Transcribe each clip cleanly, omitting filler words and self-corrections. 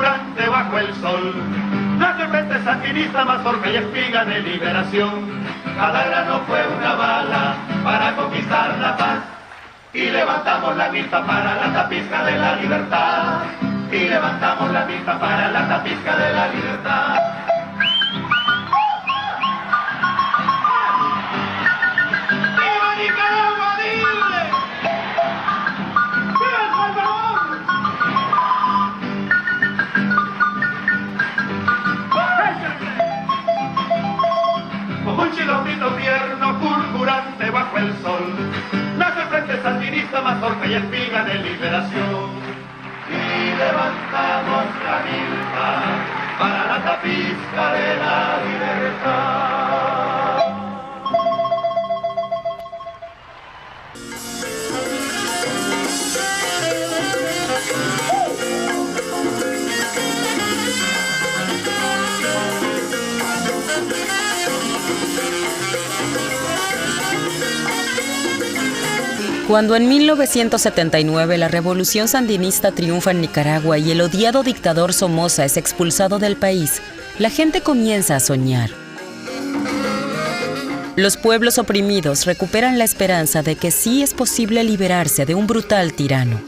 fulgurante bajo el sol. Nació el frente sandinista, mazorca y espiga de liberación. Cada grano fue una bala para conquistar la paz. Y levantamos la vista para la tapizca de la libertad. Y levantamos la vista para la tapizca de la libertad. ¡Viva Nicaragua, dile! ¡Viva El Salvador! Como un chilomito tierno, fulgurante bajo el sol, nace el frente sandinista, mazorca y espiga de liberación. Y levantamos la milpa para la tapizca de la libertad. Cuando en 1979 la revolución sandinista triunfa en Nicaragua y el odiado dictador Somoza es expulsado del país, la gente comienza a soñar. Los pueblos oprimidos recuperan la esperanza de que sí es posible liberarse de un brutal tirano.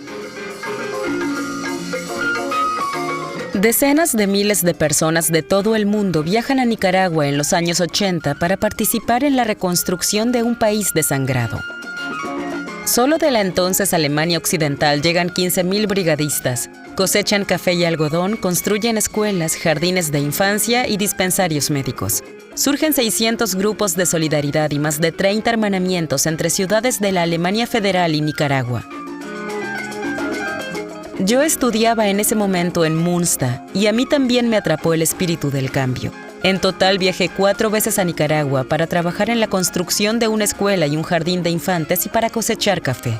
Decenas de miles de personas de todo el mundo viajan a Nicaragua en los años 80 para participar en la reconstrucción de un país desangrado. Solo de la entonces Alemania Occidental llegan 15,000 brigadistas. Cosechan café y algodón, construyen escuelas, jardines de infancia y dispensarios médicos. Surgen 600 grupos de solidaridad y más de 30 hermanamientos entre ciudades de la Alemania Federal y Nicaragua. Yo estudiaba en ese momento en Münster y a mí también me atrapó el espíritu del cambio. En total viajé 4 veces a Nicaragua para trabajar en la construcción de una escuela y un jardín de infantes y para cosechar café.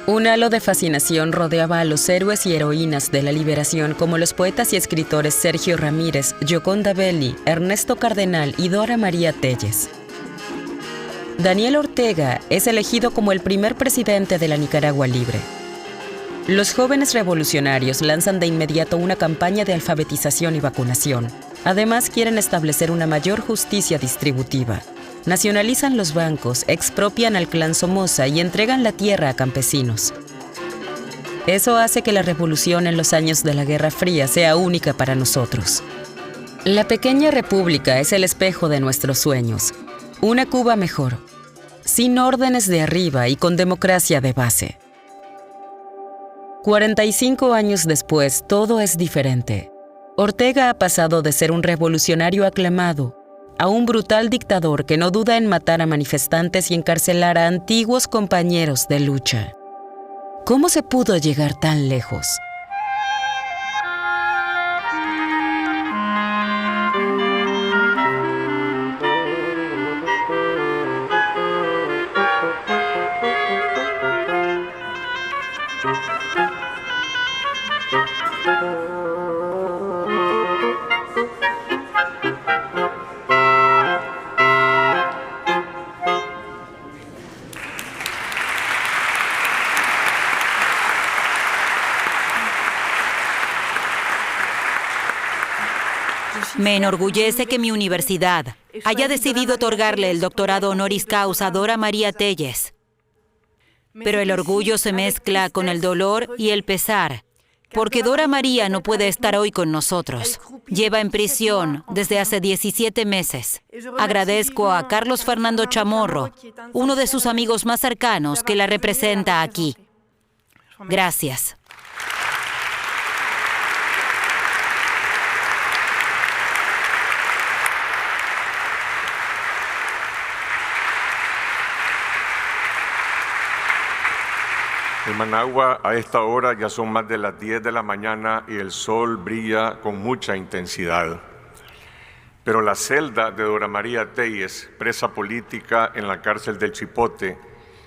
Un halo de fascinación rodeaba a los héroes y heroínas de la liberación como los poetas y escritores Sergio Ramírez, Gioconda Belli, Ernesto Cardenal y Dora María Telles. Daniel Ortega es elegido como el primer presidente de la Nicaragua libre. Los jóvenes revolucionarios lanzan de inmediato una campaña de alfabetización y vacunación. Además, quieren establecer una mayor justicia distributiva. Nacionalizan los bancos, expropian al clan Somoza y entregan la tierra a campesinos. Eso hace que la revolución en los años de la Guerra Fría sea única para nosotros. La pequeña república es el espejo de nuestros sueños. Una Cuba mejor, sin órdenes de arriba y con democracia de base. 45 años después, todo es diferente. Ortega ha pasado de ser un revolucionario aclamado a un brutal dictador que no duda en matar a manifestantes y encarcelar a antiguos compañeros de lucha. ¿Cómo se pudo llegar tan lejos? Me enorgullece que mi universidad haya decidido otorgarle el doctorado honoris causa a Dora María Telles. Pero el orgullo se mezcla con el dolor y el pesar, porque Dora María no puede estar hoy con nosotros. Lleva en prisión desde hace 17 meses. Agradezco a Carlos Fernando Chamorro, uno de sus amigos más cercanos, que la representa aquí. Gracias. En Managua, a esta hora ya son más de las 10 de la mañana y el sol brilla con mucha intensidad. Pero la celda de Dora María Telles, presa política en la cárcel del Chipote,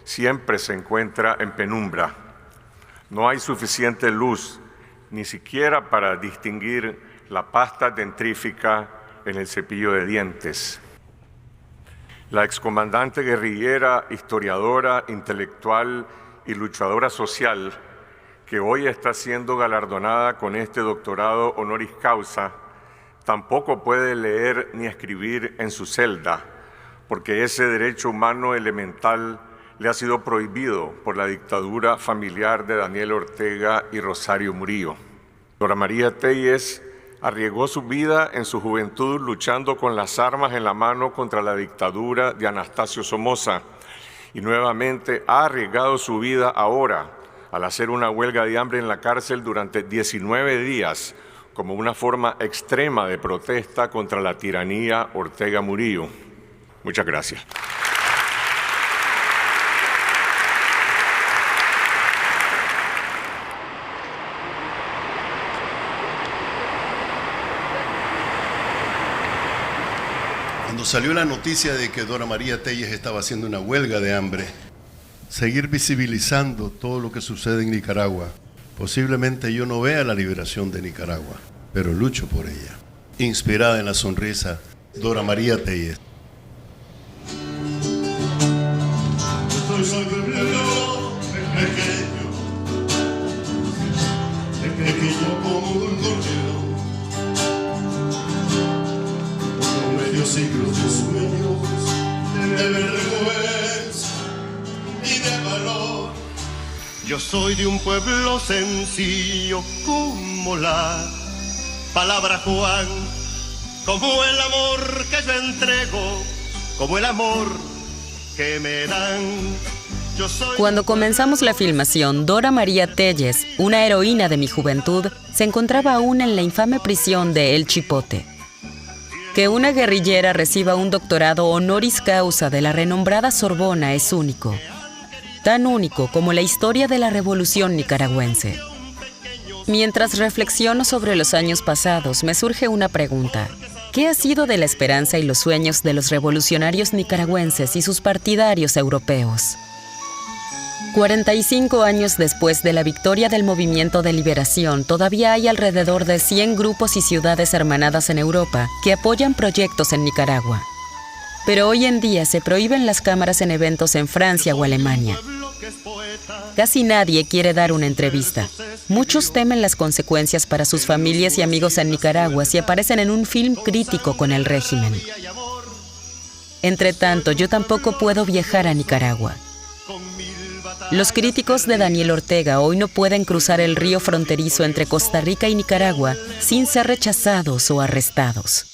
siempre se encuentra en penumbra. No hay suficiente luz, ni siquiera para distinguir la pasta dentrífica en el cepillo de dientes. La excomandante guerrillera, historiadora, intelectual y luchadora social, que hoy está siendo galardonada con este doctorado honoris causa, tampoco puede leer ni escribir en su celda, porque ese derecho humano elemental le ha sido prohibido por la dictadura familiar de Daniel Ortega y Rosario Murillo. Dora María Tellez arriesgó su vida en su juventud luchando con las armas en la mano contra la dictadura de Anastasio Somoza y nuevamente ha arriesgado su vida ahora al hacer una huelga de hambre en la cárcel durante 19 días como una forma extrema de protesta contra la tiranía Ortega Murillo. Muchas gracias. Cuando salió la noticia de que Dora María Tellez estaba haciendo una huelga de hambre, seguir visibilizando todo lo que sucede en Nicaragua, posiblemente yo no vea la liberación de Nicaragua, pero lucho por ella. Inspirada en la sonrisa, Dora María Tellez. Yo soy pequeño como un gorrión. Siglos de sueños, de vergüenza y de valor. Yo soy de un pueblo sencillo como la palabra Juan, como el amor que yo entrego, como el amor que me dan. Yo soy. Cuando comenzamos la filmación, Dora María Tellez, una heroína de mi juventud, se encontraba aún en la infame prisión de El Chipote. Que una guerrillera reciba un doctorado honoris causa de la renombrada Sorbona es único. Tan único como la historia de la revolución nicaragüense. Mientras reflexiono sobre los años pasados, me surge una pregunta. ¿Qué ha sido de la esperanza y los sueños de los revolucionarios nicaragüenses y sus partidarios europeos? 45 años después de la victoria del movimiento de liberación, todavía hay alrededor de 100 grupos y ciudades hermanadas en Europa que apoyan proyectos en Nicaragua. Pero hoy en día se prohíben las cámaras en eventos en Francia o Alemania. Casi nadie quiere dar una entrevista. Muchos temen las consecuencias para sus familias y amigos en Nicaragua si aparecen en un film crítico con el régimen. Entretanto, yo tampoco puedo viajar a Nicaragua. Los críticos de Daniel Ortega hoy no pueden cruzar el río fronterizo entre Costa Rica y Nicaragua sin ser rechazados o arrestados.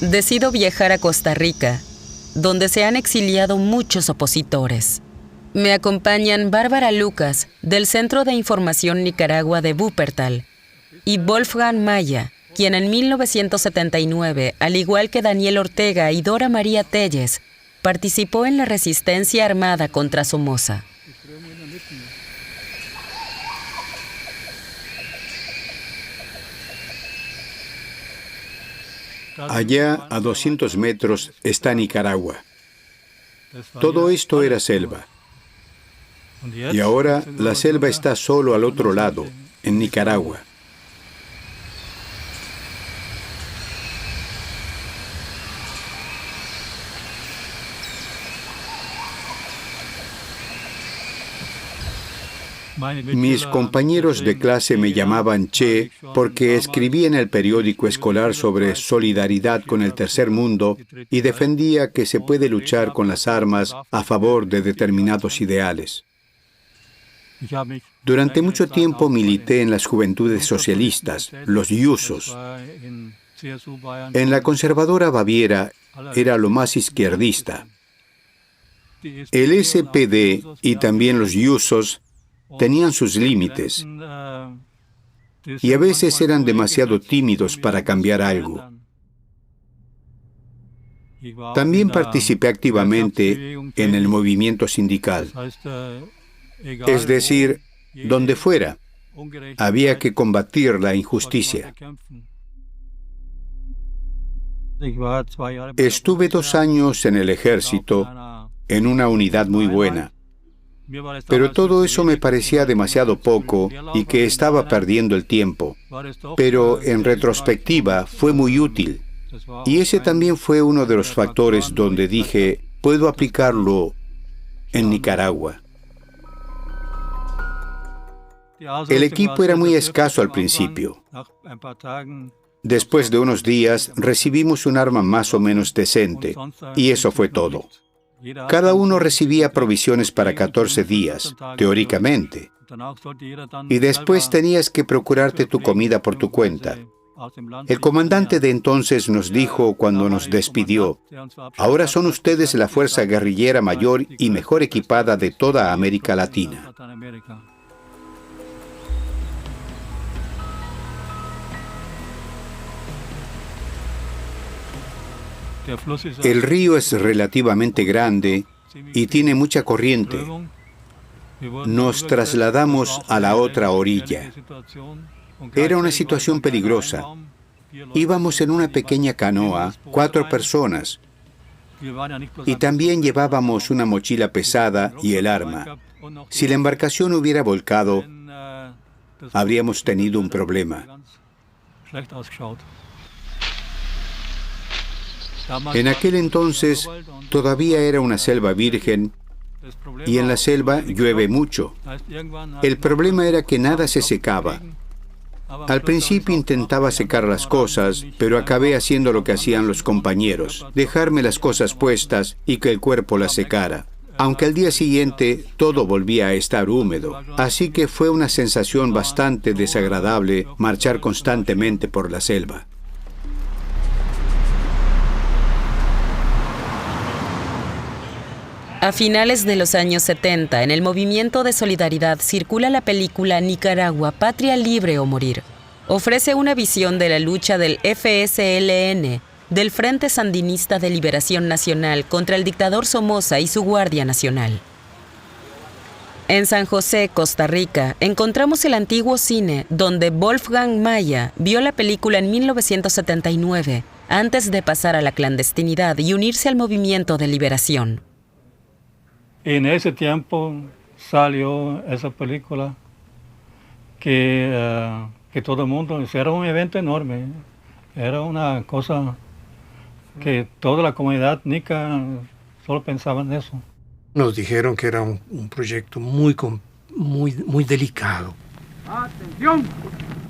Decido viajar a Costa Rica, donde se han exiliado muchos opositores. Me acompañan Bárbara Lucas, del Centro de Información Nicaragua de Wuppertal, y Wolfgang Maya, quien en 1979, al igual que Daniel Ortega y Dora María Tellez, participó en la resistencia armada contra Somoza. Allá, a 200 metros, está Nicaragua. Todo esto era selva. Y ahora la selva está solo al otro lado, en Nicaragua. Mis compañeros de clase me llamaban Che porque escribí en el periódico escolar sobre solidaridad con el tercer mundo y defendía que se puede luchar con las armas a favor de determinados ideales. Durante mucho tiempo milité en las juventudes socialistas, los Jusos. En la conservadora Baviera era lo más izquierdista. El SPD y también los Jusos tenían sus límites y a veces eran demasiado tímidos para cambiar algo. También participé activamente en el movimiento sindical. Es decir, donde fuera, había que combatir la injusticia. Estuve 2 años en el ejército, en una unidad muy buena. Pero todo eso me parecía demasiado poco y que estaba perdiendo el tiempo. Pero en retrospectiva fue muy útil. Y ese también fue uno de los factores donde dije, puedo aplicarlo en Nicaragua. El equipo era muy escaso al principio. Después de unos días, recibimos un arma más o menos decente, y eso fue todo. Cada uno recibía provisiones para 14 días, teóricamente. Y después tenías que procurarte tu comida por tu cuenta. El comandante de entonces nos dijo cuando nos despidió: ahora son ustedes la fuerza guerrillera mayor y mejor equipada de toda América Latina. El río es relativamente grande y tiene mucha corriente. Nos trasladamos a la otra orilla. Era una situación peligrosa. Íbamos en una pequeña canoa, 4 personas, y también llevábamos una mochila pesada y el arma. Si la embarcación hubiera volcado, habríamos tenido un problema. En aquel entonces todavía era una selva virgen y en la selva llueve mucho. El problema era que nada se secaba. Al principio intentaba secar las cosas, pero acabé haciendo lo que hacían los compañeros, dejarme las cosas puestas y que el cuerpo las secara. Aunque al día siguiente todo volvía a estar húmedo. Así que fue una sensación bastante desagradable marchar constantemente por la selva. A finales de los años 70, en el movimiento de solidaridad circula la película Nicaragua, Patria Libre o Morir. Ofrece una visión de la lucha del FSLN, del Frente Sandinista de Liberación Nacional contra el dictador Somoza y su Guardia Nacional. En San José, Costa Rica, encontramos el antiguo cine donde Wolfgang Maya vio la película en 1979, antes de pasar a la clandestinidad y unirse al movimiento de liberación. En ese tiempo salió esa película que todo el mundo, era un evento enorme, era una cosa que toda la comunidad nica solo pensaba en eso. Nos dijeron que era un proyecto muy delicado. ¡Atención!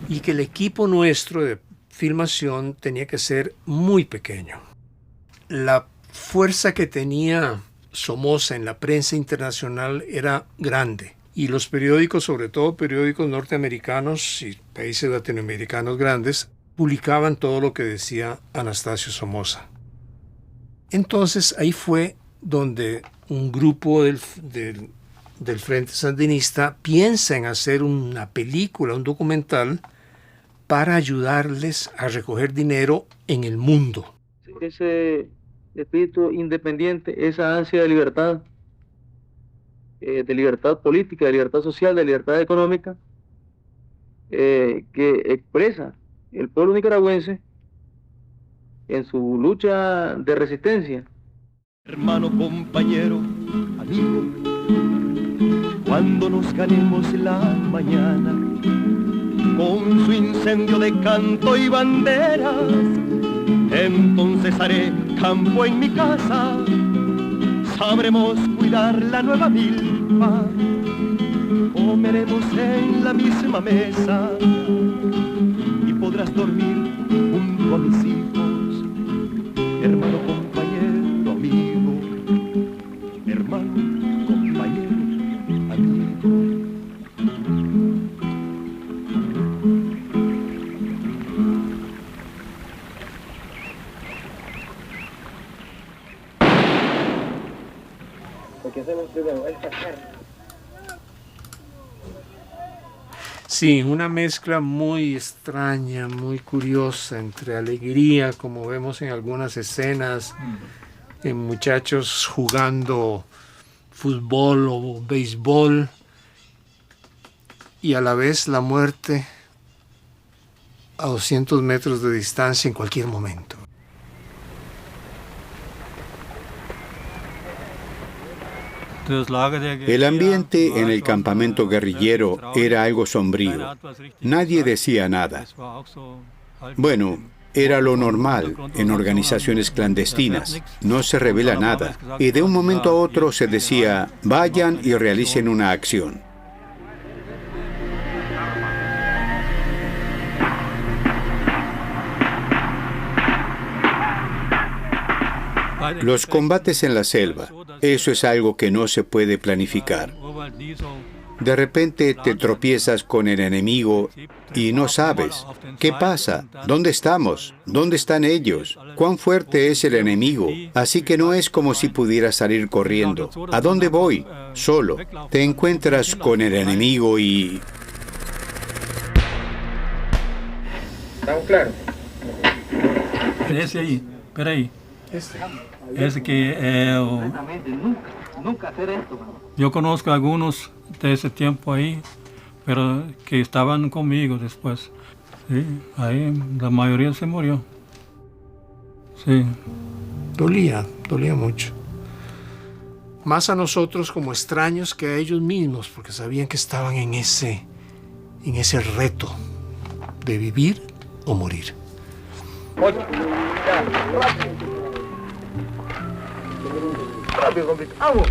Y que el equipo nuestro de filmación tenía que ser muy pequeño. La fuerza que tenía Somoza en la prensa internacional era grande y los periódicos, sobre todo periódicos norteamericanos y países latinoamericanos grandes, publicaban todo lo que decía Anastasio Somoza. Entonces ahí fue donde un grupo del Frente Sandinista piensa en hacer una película, un documental, para ayudarles a recoger dinero en el mundo. Ese espíritu independiente, esa ansia de libertad política, de libertad social, de libertad económica, que expresa el pueblo nicaragüense en su lucha de resistencia. Hermano, compañero, amigo, cuando nos ganemos la mañana, con su incendio de canto y banderas, entonces haré campo en mi casa, sabremos cuidar la nueva milpa, comeremos en la misma mesa y podrás dormir junto a mis hijos, hermano, compañero, amigo, hermano, compañero, amigo. Sí, una mezcla muy extraña, muy curiosa entre alegría, como vemos en algunas escenas, en muchachos jugando fútbol o béisbol, y a la vez la muerte a 200 metros de distancia en cualquier momento. El ambiente en el campamento guerrillero era algo sombrío. Nadie decía nada. Bueno, era lo normal en organizaciones clandestinas. No se revela nada. Y de un momento a otro se decía, vayan y realicen una acción. Los combates en la selva, eso es algo que no se puede planificar. De repente te tropiezas con el enemigo y no sabes. ¿Qué pasa? ¿Dónde estamos? ¿Dónde están ellos? ¿Cuán fuerte es el enemigo? Así que no es como si pudieras salir corriendo. ¿A dónde voy? Solo. Te encuentras con el enemigo y... ¿Estamos claros? Ese ahí, espera ahí. Ese que... Nunca hacer esto, mano. Yo conozco a algunos de ese tiempo ahí, pero que estaban conmigo después. Sí, ahí la mayoría se murió. Sí. Dolía mucho. Más a nosotros como extraños que a ellos mismos, porque sabían que estaban en ese reto de vivir o morir. Rápido, compito. ¡Vamos!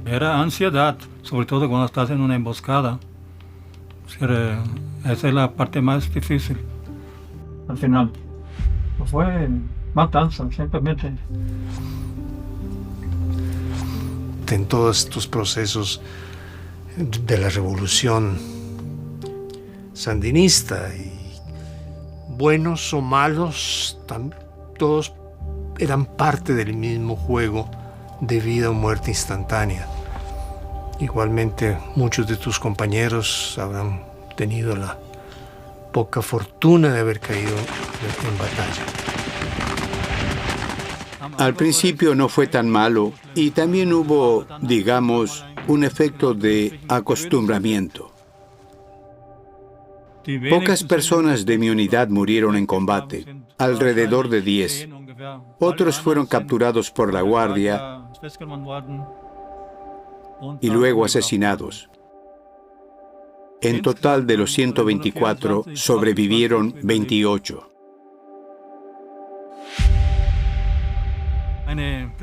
Era ansiedad, sobre todo cuando estás en una emboscada. Esa es la parte más difícil. Al final, no fue matanza, simplemente. En todos estos procesos de la revolución sandinista, y buenos o malos, todos eran parte del mismo juego de vida o muerte instantánea. Igualmente, muchos de tus compañeros habrán tenido la poca fortuna de haber caído en batalla. Al principio no fue tan malo y también hubo, digamos, un efecto de acostumbramiento. Pocas personas de mi unidad murieron en combate, alrededor de 10. Otros fueron capturados por la guardia y luego asesinados. En total de los 124 sobrevivieron 28.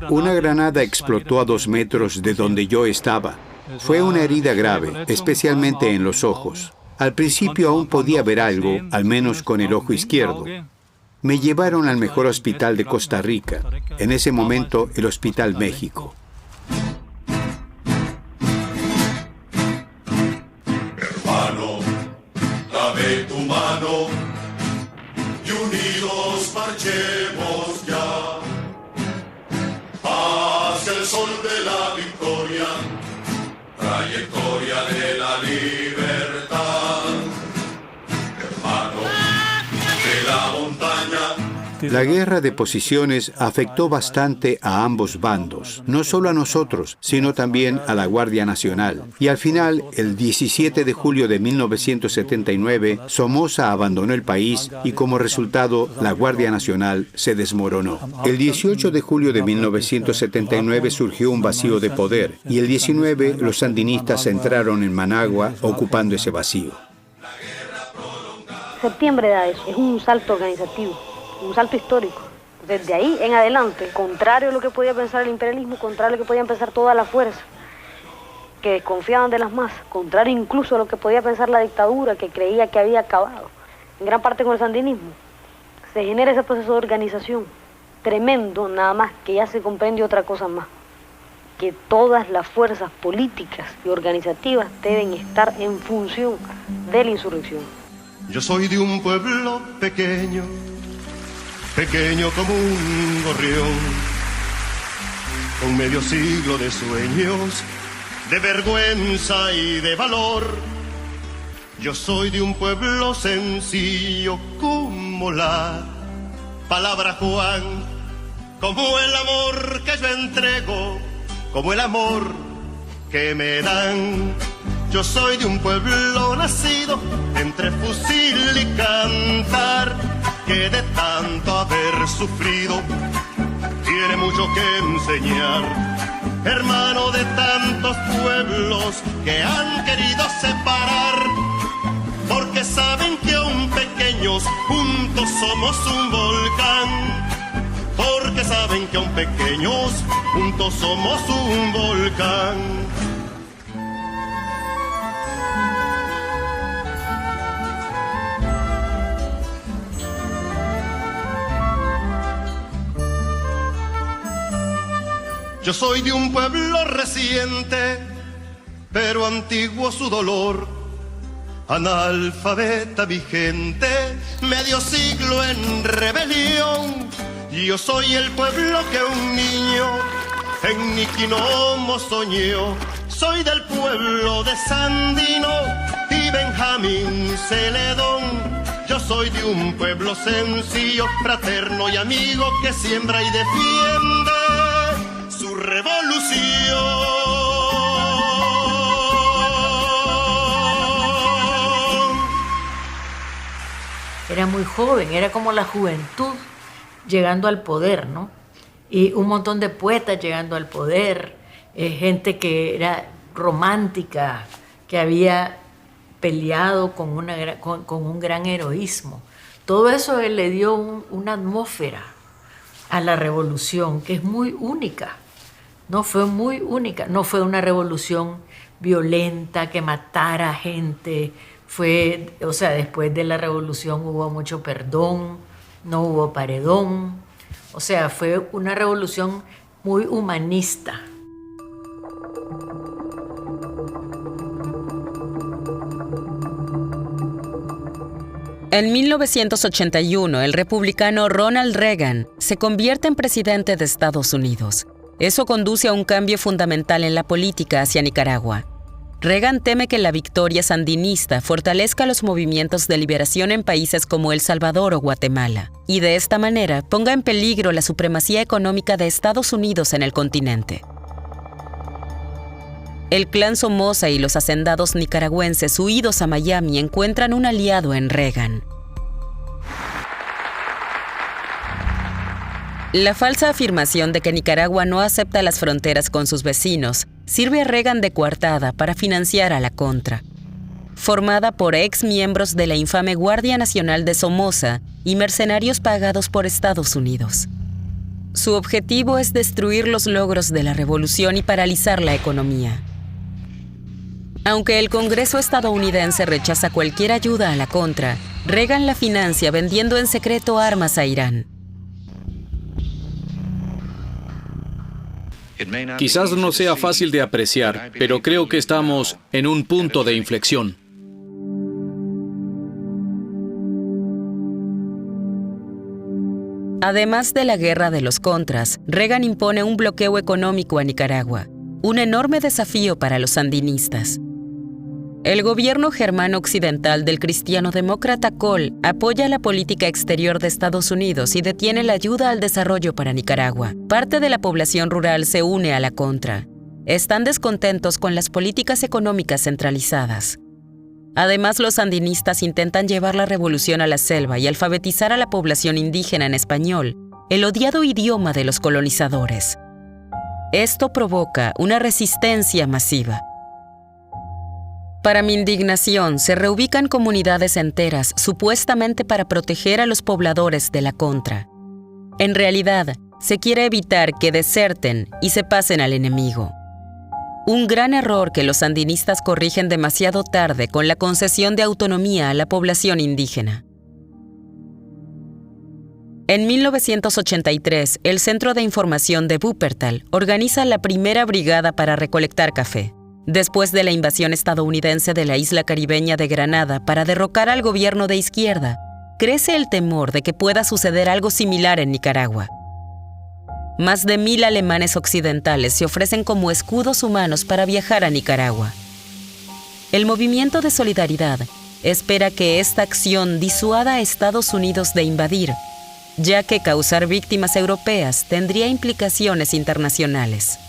Una granada explotó a 2 metros de donde yo estaba. Fue una herida grave, especialmente en los ojos. Al principio aún podía ver algo, al menos con el ojo izquierdo. Me llevaron al mejor hospital de Costa Rica, en ese momento el Hospital México. Hermano, dame tu mano y unidos marchemos ya hacia el sol de la victoria, trayectoria de la libertad. Hermano, de la montaña. La guerra de posiciones afectó bastante a ambos bandos, no solo a nosotros, sino también a la Guardia Nacional. Y al final, el 17 de julio de 1979, Somoza abandonó el país y como resultado, la Guardia Nacional se desmoronó. El 18 de julio de 1979 surgió un vacío de poder y el 19 los sandinistas entraron en Managua ocupando ese vacío. Septiembre da eso, es un salto organizativo. Un salto histórico. Desde ahí en adelante, contrario a lo que podía pensar el imperialismo, contrario a lo que podían pensar todas las fuerzas que desconfiaban de las masas, contrario incluso a lo que podía pensar la dictadura, que creía que había acabado, en gran parte con el sandinismo, se genera ese proceso de organización tremendo, nada más que ya se comprende otra cosa más, que todas las fuerzas políticas y organizativas deben estar en función de la insurrección. Yo soy de un pueblo pequeño, pequeño como un gorrión, con medio siglo de sueños, de vergüenza y de valor. Yo soy de un pueblo sencillo como la palabra Juan, como el amor que yo entrego, como el amor que me dan. Yo soy de un pueblo nacido entre fusil y cantar, que de tanto haber sufrido tiene mucho que enseñar. Hermano de tantos pueblos que han querido separar, porque saben que aún pequeños juntos somos un volcán. Porque saben que aún pequeños juntos somos un volcán. Yo soy de un pueblo reciente, pero antiguo su dolor. Analfabeta mi gente, medio siglo en rebelión. Yo soy el pueblo que un niño en Niquinomo soñó. Soy del pueblo de Sandino y Benjamín Celedón. Yo soy de un pueblo sencillo, fraterno y amigo que siembra y defiende su revolución. Era muy joven, era como la juventud llegando al poder, ¿no? Y un montón de poetas llegando al poder, gente que era romántica, que había peleado con un gran heroísmo. Todo eso le dio una atmósfera a la revolución que es muy única. No fue muy única, no fue una revolución violenta que matara gente. Después de la revolución hubo mucho perdón, no hubo paredón. O sea, fue una revolución muy humanista. En 1981, el republicano Ronald Reagan se convierte en presidente de Estados Unidos. Eso conduce a un cambio fundamental en la política hacia Nicaragua. Reagan teme que la victoria sandinista fortalezca los movimientos de liberación en países como El Salvador o Guatemala, y de esta manera ponga en peligro la supremacía económica de Estados Unidos en el continente. El clan Somoza y los hacendados nicaragüenses huidos a Miami encuentran un aliado en Reagan. La falsa afirmación de que Nicaragua no acepta las fronteras con sus vecinos sirve a Reagan de coartada para financiar a la Contra, formada por ex miembros de la infame Guardia Nacional de Somoza y mercenarios pagados por Estados Unidos. Su objetivo es destruir los logros de la revolución y paralizar la economía. Aunque el Congreso estadounidense rechaza cualquier ayuda a la Contra, Reagan la financia vendiendo en secreto armas a Irán. Quizás no sea fácil de apreciar, pero creo que estamos en un punto de inflexión. Además de la guerra de los Contras, Reagan impone un bloqueo económico a Nicaragua, un enorme desafío para los sandinistas. El gobierno germano occidental del cristiano-demócrata Kohl apoya la política exterior de Estados Unidos y detiene la ayuda al desarrollo para Nicaragua. Parte de la población rural se une a la Contra. Están descontentos con las políticas económicas centralizadas. Además, los sandinistas intentan llevar la revolución a la selva y alfabetizar a la población indígena en español, el odiado idioma de los colonizadores. Esto provoca una resistencia masiva. Para mi indignación, se reubican comunidades enteras supuestamente para proteger a los pobladores de la Contra. En realidad, se quiere evitar que deserten y se pasen al enemigo. Un gran error que los sandinistas corrigen demasiado tarde con la concesión de autonomía a la población indígena. En 1983, el Centro de Información de Wuppertal organiza la primera brigada para recolectar café. Después de la invasión estadounidense de la isla caribeña de Granada para derrocar al gobierno de izquierda, crece el temor de que pueda suceder algo similar en Nicaragua. Más de 1,000 alemanes occidentales se ofrecen como escudos humanos para viajar a Nicaragua. El movimiento de solidaridad espera que esta acción disuada a Estados Unidos de invadir, ya que causar víctimas europeas tendría implicaciones internacionales.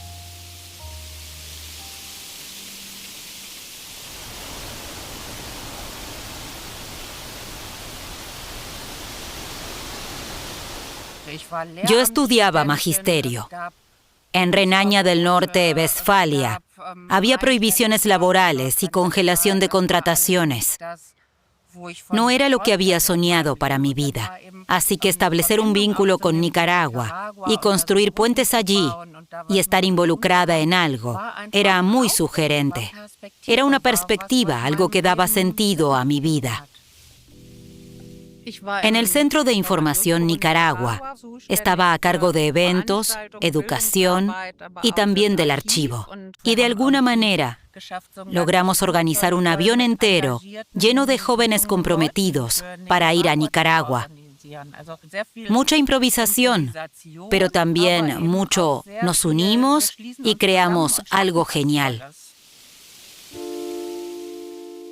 Yo estudiaba magisterio. En Renania del Norte, Westfalia, había prohibiciones laborales y congelación de contrataciones. No era lo que había soñado para mi vida, así que establecer un vínculo con Nicaragua y construir puentes allí y estar involucrada en algo era muy sugerente. Era una perspectiva, algo que daba sentido a mi vida. En el Centro de Información Nicaragua. Estaba a cargo de eventos, educación y también del archivo. Y de alguna manera logramos organizar un avión entero lleno de jóvenes comprometidos para ir a Nicaragua. Mucha improvisación, pero también mucho nos unimos y creamos algo genial.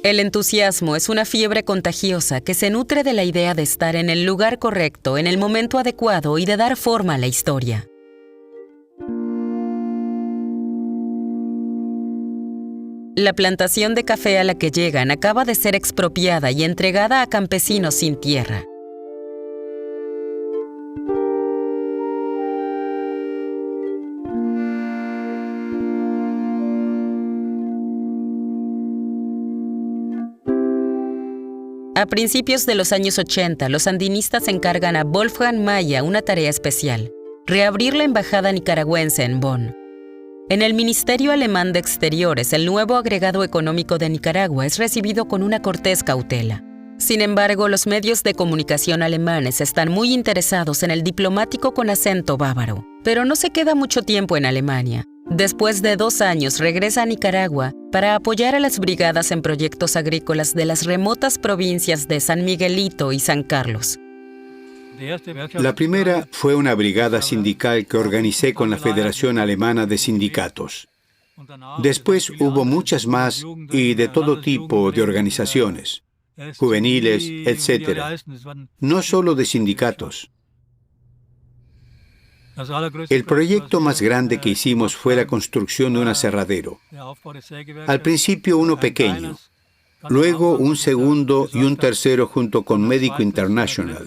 El entusiasmo es una fiebre contagiosa que se nutre de la idea de estar en el lugar correcto, en el momento adecuado y de dar forma a la historia. La plantación de café a la que llegan acaba de ser expropiada y entregada a campesinos sin tierra. A principios de los años 80, los sandinistas encargan a Wolfgang Maya una tarea especial: reabrir la embajada nicaragüense en Bonn. En el Ministerio Alemán de Exteriores, el nuevo agregado económico de Nicaragua es recibido con una cortés cautela. Sin embargo, los medios de comunicación alemanes están muy interesados en el diplomático con acento bávaro. Pero no se queda mucho tiempo en Alemania. Después de 2 años regresa a Nicaragua para apoyar a las brigadas en proyectos agrícolas de las remotas provincias de San Miguelito y San Carlos. La primera fue una brigada sindical que organicé con la Federación Alemana de Sindicatos. Después hubo muchas más y de todo tipo de organizaciones, juveniles, etc. No solo de sindicatos. El proyecto más grande que hicimos fue la construcción de un aserradero. Al principio uno pequeño, luego un segundo y un tercero junto con Médico International,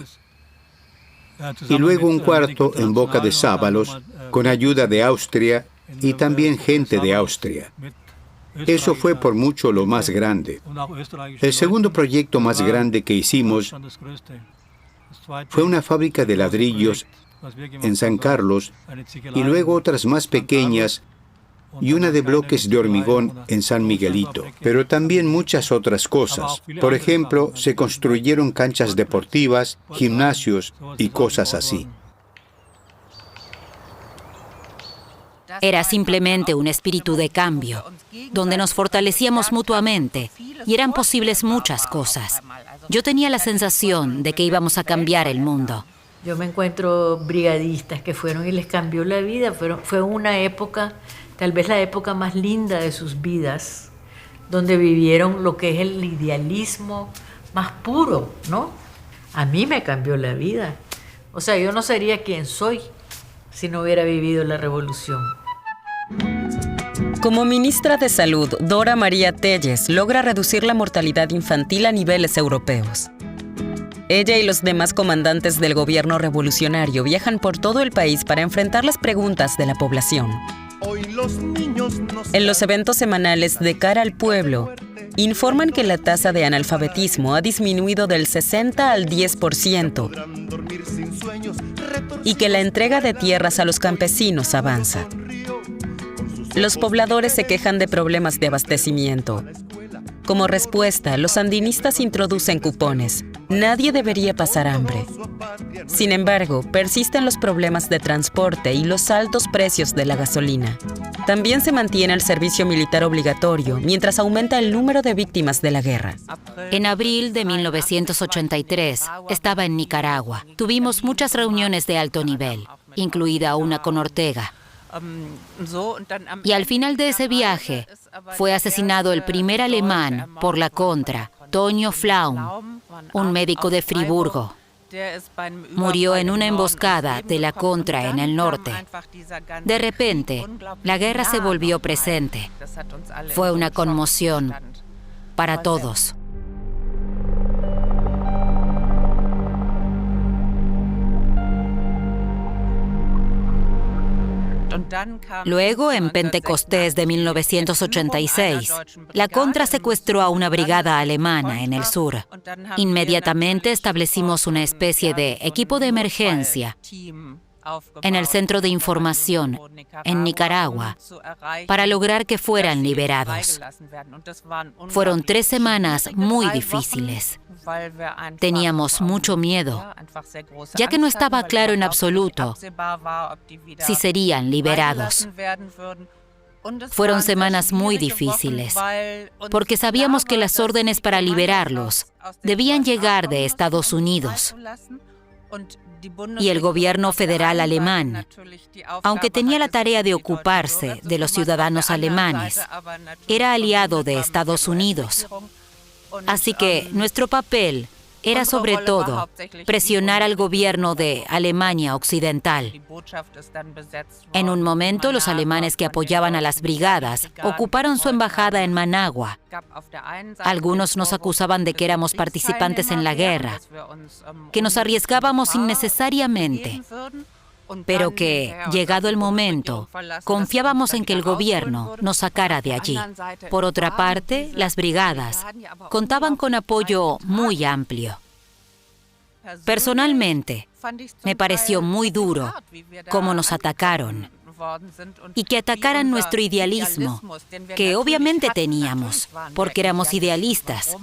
y luego un cuarto en Boca de Sábalos con ayuda de Austria y también gente de Austria. Eso fue por mucho lo más grande. El segundo proyecto más grande que hicimos fue una fábrica de ladrillos en San Carlos y luego otras más pequeñas y una de bloques de hormigón en San Miguelito, pero también muchas otras cosas. Por ejemplo, se construyeron canchas deportivas, gimnasios y cosas así. Era simplemente un espíritu de cambio, donde nos fortalecíamos mutuamente y eran posibles muchas cosas. Yo tenía la sensación de que íbamos a cambiar el mundo. Yo me encuentro brigadistas que fueron y les cambió la vida. Fue una época, tal vez la época más linda de sus vidas, donde vivieron lo que es el idealismo más puro, ¿no? A mí me cambió la vida. O sea, yo no sería quien soy si no hubiera vivido la revolución. Como ministra de Salud, Dora María Tellez logra reducir la mortalidad infantil a niveles europeos. Ella y los demás comandantes del gobierno revolucionario viajan por todo el país para enfrentar las preguntas de la población. En los eventos semanales de Cara al Pueblo, informan que la tasa de analfabetismo ha disminuido del 60 al 10% y que la entrega de tierras a los campesinos avanza. Los pobladores se quejan de problemas de abastecimiento. Como respuesta, los sandinistas introducen cupones. Nadie debería pasar hambre. Sin embargo, persisten los problemas de transporte y los altos precios de la gasolina. También se mantiene el servicio militar obligatorio, mientras aumenta el número de víctimas de la guerra. En abril de 1983 estaba en Nicaragua. Tuvimos muchas reuniones de alto nivel, incluida una con Ortega. Y al final de ese viaje fue asesinado el primer alemán por la Contra, Tonio Flaum, un médico de Friburgo. Murió en una emboscada de la Contra en el norte. De repente, la guerra se volvió presente. Fue una conmoción para todos. Luego, en Pentecostés de 1986, la Contra secuestró a una brigada alemana en el sur. Inmediatamente establecimos una especie de equipo de emergencia en el centro de información en Nicaragua para lograr que fueran liberados. Fueron 3 semanas muy difíciles. Teníamos mucho miedo, ya que no estaba claro en absoluto si serían liberados. Fueron semanas muy difíciles, porque sabíamos que las órdenes para liberarlos debían llegar de Estados Unidos. Y el gobierno federal alemán, aunque tenía la tarea de ocuparse de los ciudadanos alemanes, era aliado de Estados Unidos. Así que nuestro papel era sobre todo presionar al gobierno de Alemania Occidental. En un momento, los alemanes que apoyaban a las brigadas ocuparon su embajada en Managua. Algunos nos acusaban de que éramos participantes en la guerra, que nos arriesgábamos innecesariamente, pero que, llegado el momento, confiábamos en que el gobierno nos sacara de allí. Por otra parte, las brigadas contaban con apoyo muy amplio. Personalmente, me pareció muy duro cómo nos atacaron y que atacaran nuestro idealismo, que obviamente teníamos, porque éramos idealistas.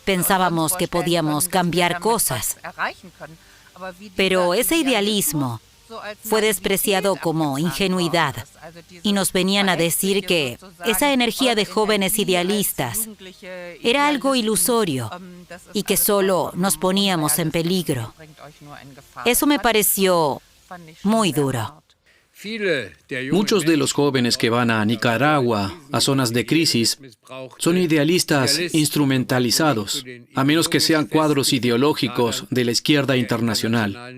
Pensábamos que podíamos cambiar cosas, pero ese idealismo fue despreciado como ingenuidad y nos venían a decir que esa energía de jóvenes idealistas era algo ilusorio y que solo nos poníamos en peligro. Eso me pareció muy duro. Muchos de los jóvenes que van a Nicaragua, a zonas de crisis, son idealistas instrumentalizados, a menos que sean cuadros ideológicos de la izquierda internacional.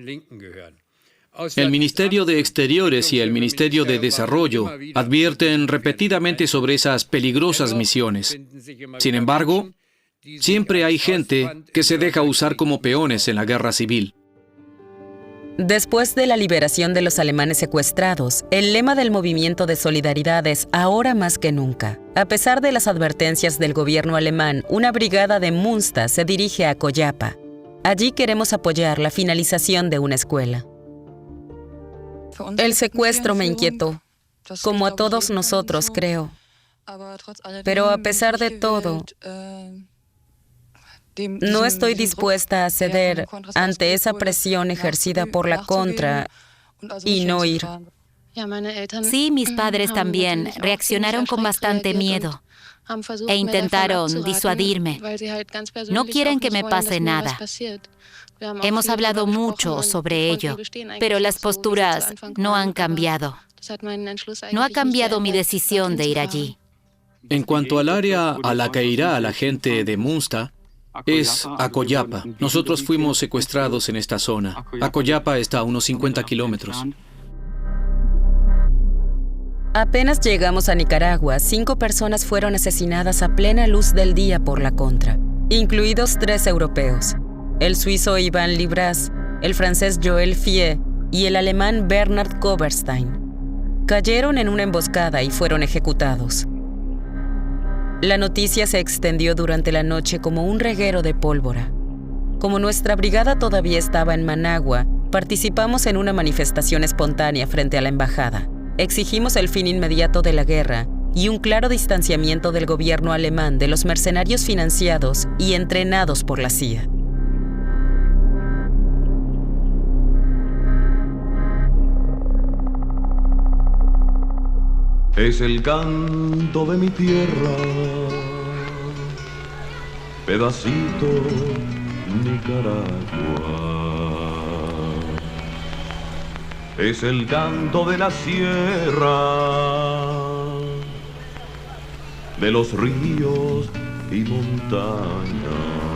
El Ministerio de Exteriores y el Ministerio de Desarrollo advierten repetidamente sobre esas peligrosas misiones. Sin embargo, siempre hay gente que se deja usar como peones en la guerra civil. Después de la liberación de los alemanes secuestrados, el lema del movimiento de solidaridad es ahora más que nunca. A pesar de las advertencias del gobierno alemán, una brigada de Munsta se dirige a Coyapa. Allí queremos apoyar la finalización de una escuela. El secuestro me inquietó, como a todos nosotros, creo. Pero a pesar de todo, no estoy dispuesta a ceder ante esa presión ejercida por la contra y no ir. Sí, mis padres también reaccionaron con bastante miedo e intentaron disuadirme. No quieren que me pase nada. Hemos hablado mucho sobre ello, pero las posturas no han cambiado. No ha cambiado mi decisión de ir allí. En cuanto al área a la que irá la gente de Munsta, es a Coyapa. Nosotros fuimos secuestrados en esta zona. A Coyapa está a unos 50 kilómetros. Apenas llegamos a Nicaragua, 5 personas fueron asesinadas a plena luz del día por la contra, incluidos 3 europeos. El suizo Ivan Libras, el francés Joël Fiet y el alemán Bernhard Koberstein. Cayeron en una emboscada y fueron ejecutados. La noticia se extendió durante la noche como un reguero de pólvora. Como nuestra brigada todavía estaba en Managua, participamos en una manifestación espontánea frente a la embajada. Exigimos el fin inmediato de la guerra y un claro distanciamiento del gobierno alemán de los mercenarios financiados y entrenados por la CIA. Es el canto de mi tierra, pedacito Nicaragua. Es el canto de la sierra, de los ríos y montañas.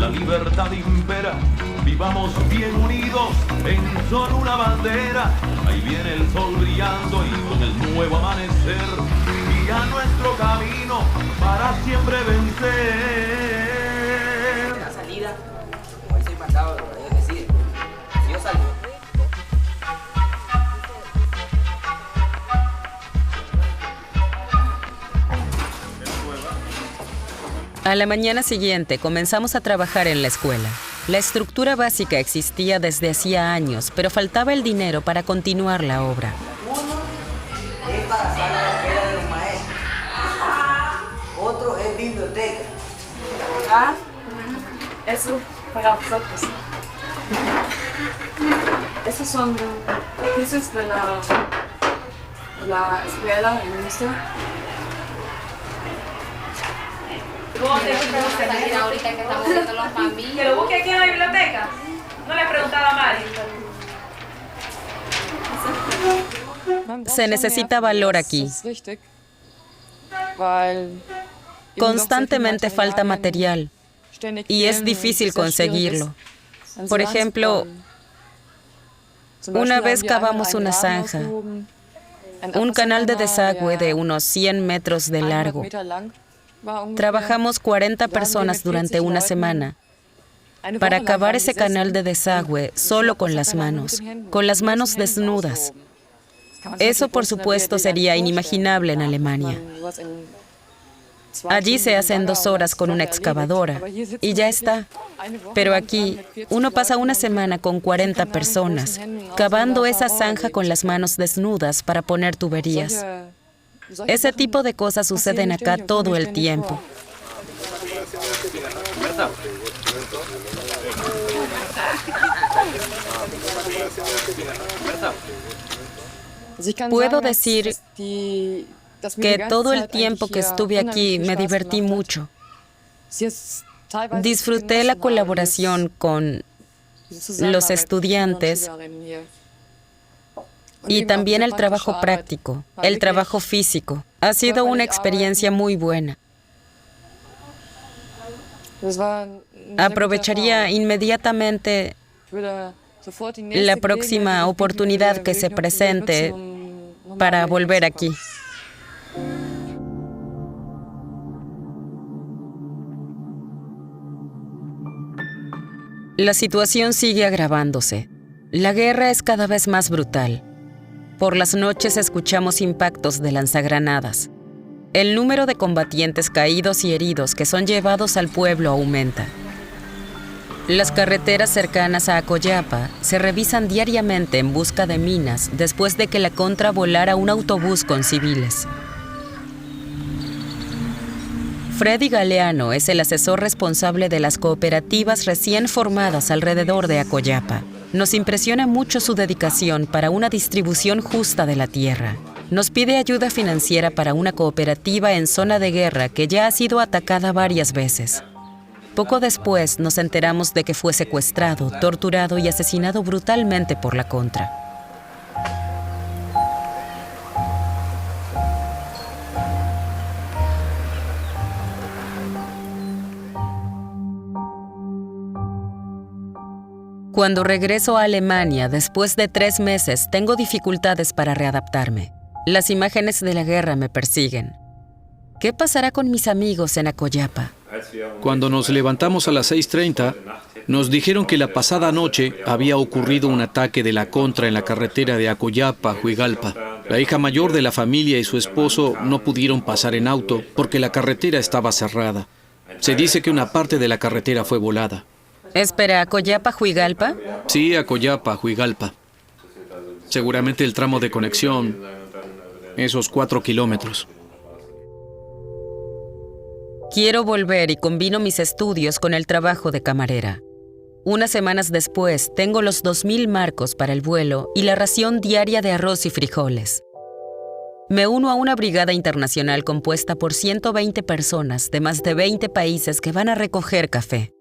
la libertad impera, vivamos bien unidos en solo una bandera. Ahí viene el sol brillando y con el nuevo amanecer guía nuestro camino para siempre vencer. La salida, como dice el mandado, lo que decide. Si yo salgo. A la mañana siguiente comenzamos a trabajar en la escuela. La estructura básica existía desde hacía años, pero faltaba el dinero para continuar la obra. Uno es para sala de espera de los maestros. Otro es biblioteca. Eso para nosotros. Esos son pisos de la escuela de Münster. Ahorita que estamos viendo los mami. Que lo busque aquí en la biblioteca. No le he preguntado a Mari. Se necesita valor aquí. Constantemente falta material y es difícil conseguirlo. Por ejemplo, una vez cavamos una zanja, un canal de desagüe de unos 100 metros de largo. Trabajamos 40 personas durante una semana para cavar ese canal de desagüe solo con las manos desnudas. Eso, por supuesto, sería inimaginable en Alemania. Allí se hace en 2 horas con una excavadora y ya está. Pero aquí, uno pasa una semana con 40 personas cavando esa zanja con las manos desnudas para poner tuberías. Ese tipo de cosas suceden acá todo el tiempo. Puedo decir que todo el tiempo que estuve aquí me divertí mucho. Disfruté la colaboración con los estudiantes y también el trabajo práctico, el trabajo físico. Ha sido una experiencia muy buena. Aprovecharía inmediatamente la próxima oportunidad que se presente para volver aquí. La situación sigue agravándose. La guerra es cada vez más brutal. Por las noches escuchamos impactos de lanzagranadas. El número de combatientes caídos y heridos que son llevados al pueblo aumenta. Las carreteras cercanas a Acoyapa se revisan diariamente en busca de minas después de que la contra volara un autobús con civiles. Freddy Galeano es el asesor responsable de las cooperativas recién formadas alrededor de Acoyapa. Nos impresiona mucho su dedicación para una distribución justa de la tierra. Nos pide ayuda financiera para una cooperativa en zona de guerra que ya ha sido atacada varias veces. Poco después nos enteramos de que fue secuestrado, torturado y asesinado brutalmente por la contra. Cuando regreso a Alemania, después de 3 meses, tengo dificultades para readaptarme. Las imágenes de la guerra me persiguen. ¿Qué pasará con mis amigos en Acoyapa? Cuando nos levantamos a las 6:30, nos dijeron que la pasada noche había ocurrido un ataque de la contra en la carretera de Acoyapa a Huigalpa. La hija mayor de la familia y su esposo no pudieron pasar en auto porque la carretera estaba cerrada. Se dice que una parte de la carretera fue volada. Espera, ¿Acoyapa, Huigalpa? Sí, Acoyapa, Huigalpa. Seguramente el tramo de conexión, esos 4 kilómetros. Quiero volver y combino mis estudios con el trabajo de camarera. Unas semanas después, tengo los 2,000 marcos para el vuelo y la ración diaria de arroz y frijoles. Me uno a una brigada internacional compuesta por 120 personas de más de 20 países que van a recoger café.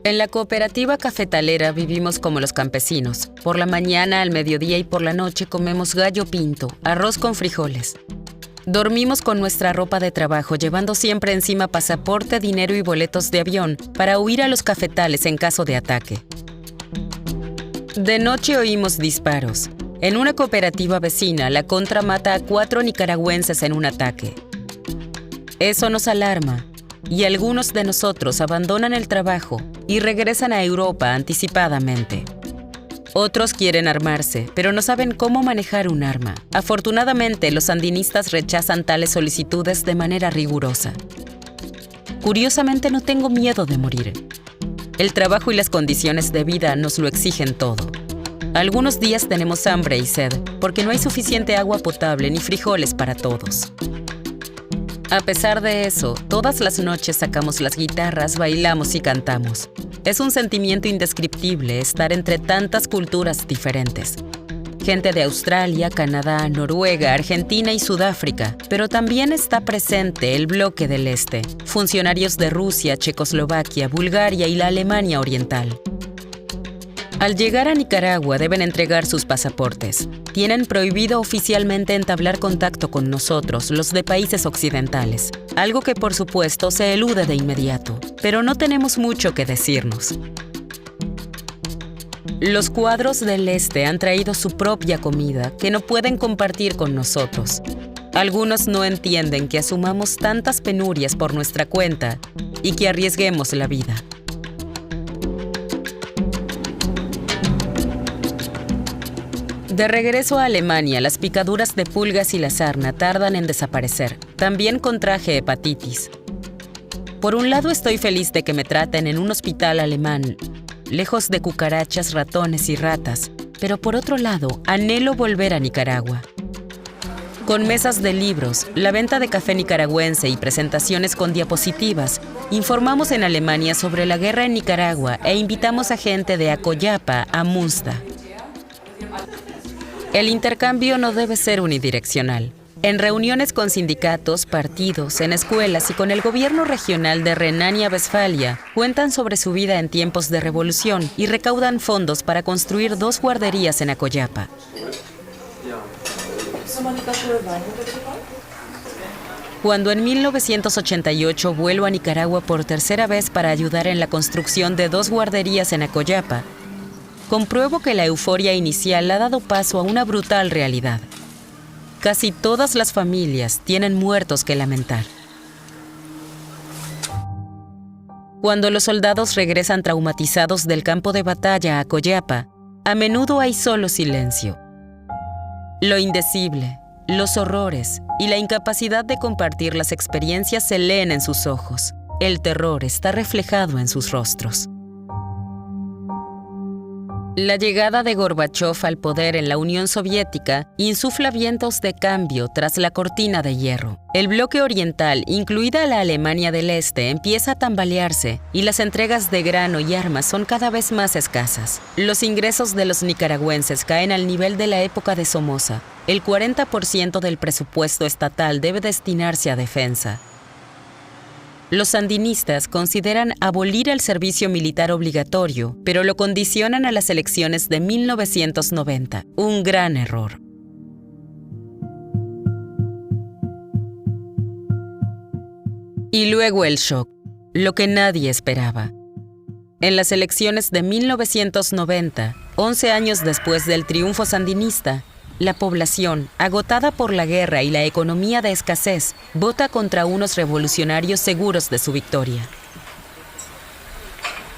En la cooperativa cafetalera vivimos como los campesinos. Por la mañana, al mediodía y por la noche comemos gallo pinto, arroz con frijoles. Dormimos con nuestra ropa de trabajo, llevando siempre encima pasaporte, dinero y boletos de avión para huir a los cafetales en caso de ataque. De noche oímos disparos. En una cooperativa vecina, la Contra mata a 4 nicaragüenses en un ataque. Eso nos alarma, y algunos de nosotros abandonan el trabajo y regresan a Europa anticipadamente. Otros quieren armarse, pero no saben cómo manejar un arma. Afortunadamente, los sandinistas rechazan tales solicitudes de manera rigurosa. Curiosamente, no tengo miedo de morir. El trabajo y las condiciones de vida nos lo exigen todo. Algunos días tenemos hambre y sed, porque no hay suficiente agua potable ni frijoles para todos. A pesar de eso, todas las noches sacamos las guitarras, bailamos y cantamos. Es un sentimiento indescriptible estar entre tantas culturas diferentes. Gente de Australia, Canadá, Noruega, Argentina y Sudáfrica, pero también está presente el bloque del Este, funcionarios de Rusia, Checoslovaquia, Bulgaria y la Alemania Oriental. Al llegar a Nicaragua deben entregar sus pasaportes. Tienen prohibido oficialmente entablar contacto con nosotros, los de países occidentales, algo que por supuesto se elude de inmediato, pero no tenemos mucho que decirnos. Los cuadros del Este han traído su propia comida que no pueden compartir con nosotros. Algunos no entienden que asumamos tantas penurias por nuestra cuenta y que arriesguemos la vida. De regreso a Alemania, las picaduras de pulgas y la sarna tardan en desaparecer. También contraje hepatitis. Por un lado, estoy feliz de que me traten en un hospital alemán, lejos de cucarachas, ratones y ratas, pero por otro lado, anhelo volver a Nicaragua. Con mesas de libros, la venta de café nicaragüense y presentaciones con diapositivas, informamos en Alemania sobre la guerra en Nicaragua e invitamos a gente de Acoyapa a Munsta. El intercambio no debe ser unidireccional. En reuniones con sindicatos, partidos, en escuelas y con el gobierno regional de Renania-Westfalia, cuentan sobre su vida en tiempos de revolución y recaudan fondos para construir 2 guarderías en Acoyapa. Cuando en 1988 vuelvo a Nicaragua por tercera vez para ayudar en la construcción de 2 guarderías en Acoyapa, compruebo que la euforia inicial ha dado paso a una brutal realidad. Casi todas las familias tienen muertos que lamentar. Cuando los soldados regresan traumatizados del campo de batalla a Acoyapa, a menudo hay solo silencio. Lo indecible, los horrores y la incapacidad de compartir las experiencias se leen en sus ojos. El terror está reflejado en sus rostros. La llegada de Gorbachov al poder en la Unión Soviética insufla vientos de cambio tras la cortina de hierro. El bloque oriental, incluida la Alemania del Este, empieza a tambalearse y las entregas de grano y armas son cada vez más escasas. Los ingresos de los nicaragüenses caen al nivel de la época de Somoza. El 40% del presupuesto estatal debe destinarse a defensa. Los sandinistas consideran abolir el servicio militar obligatorio, pero lo condicionan a las elecciones de 1990. Un gran error. Y luego el shock, lo que nadie esperaba. En las elecciones de 1990, 11 años después del triunfo sandinista, la población, agotada por la guerra y la economía de escasez, vota contra unos revolucionarios seguros de su victoria.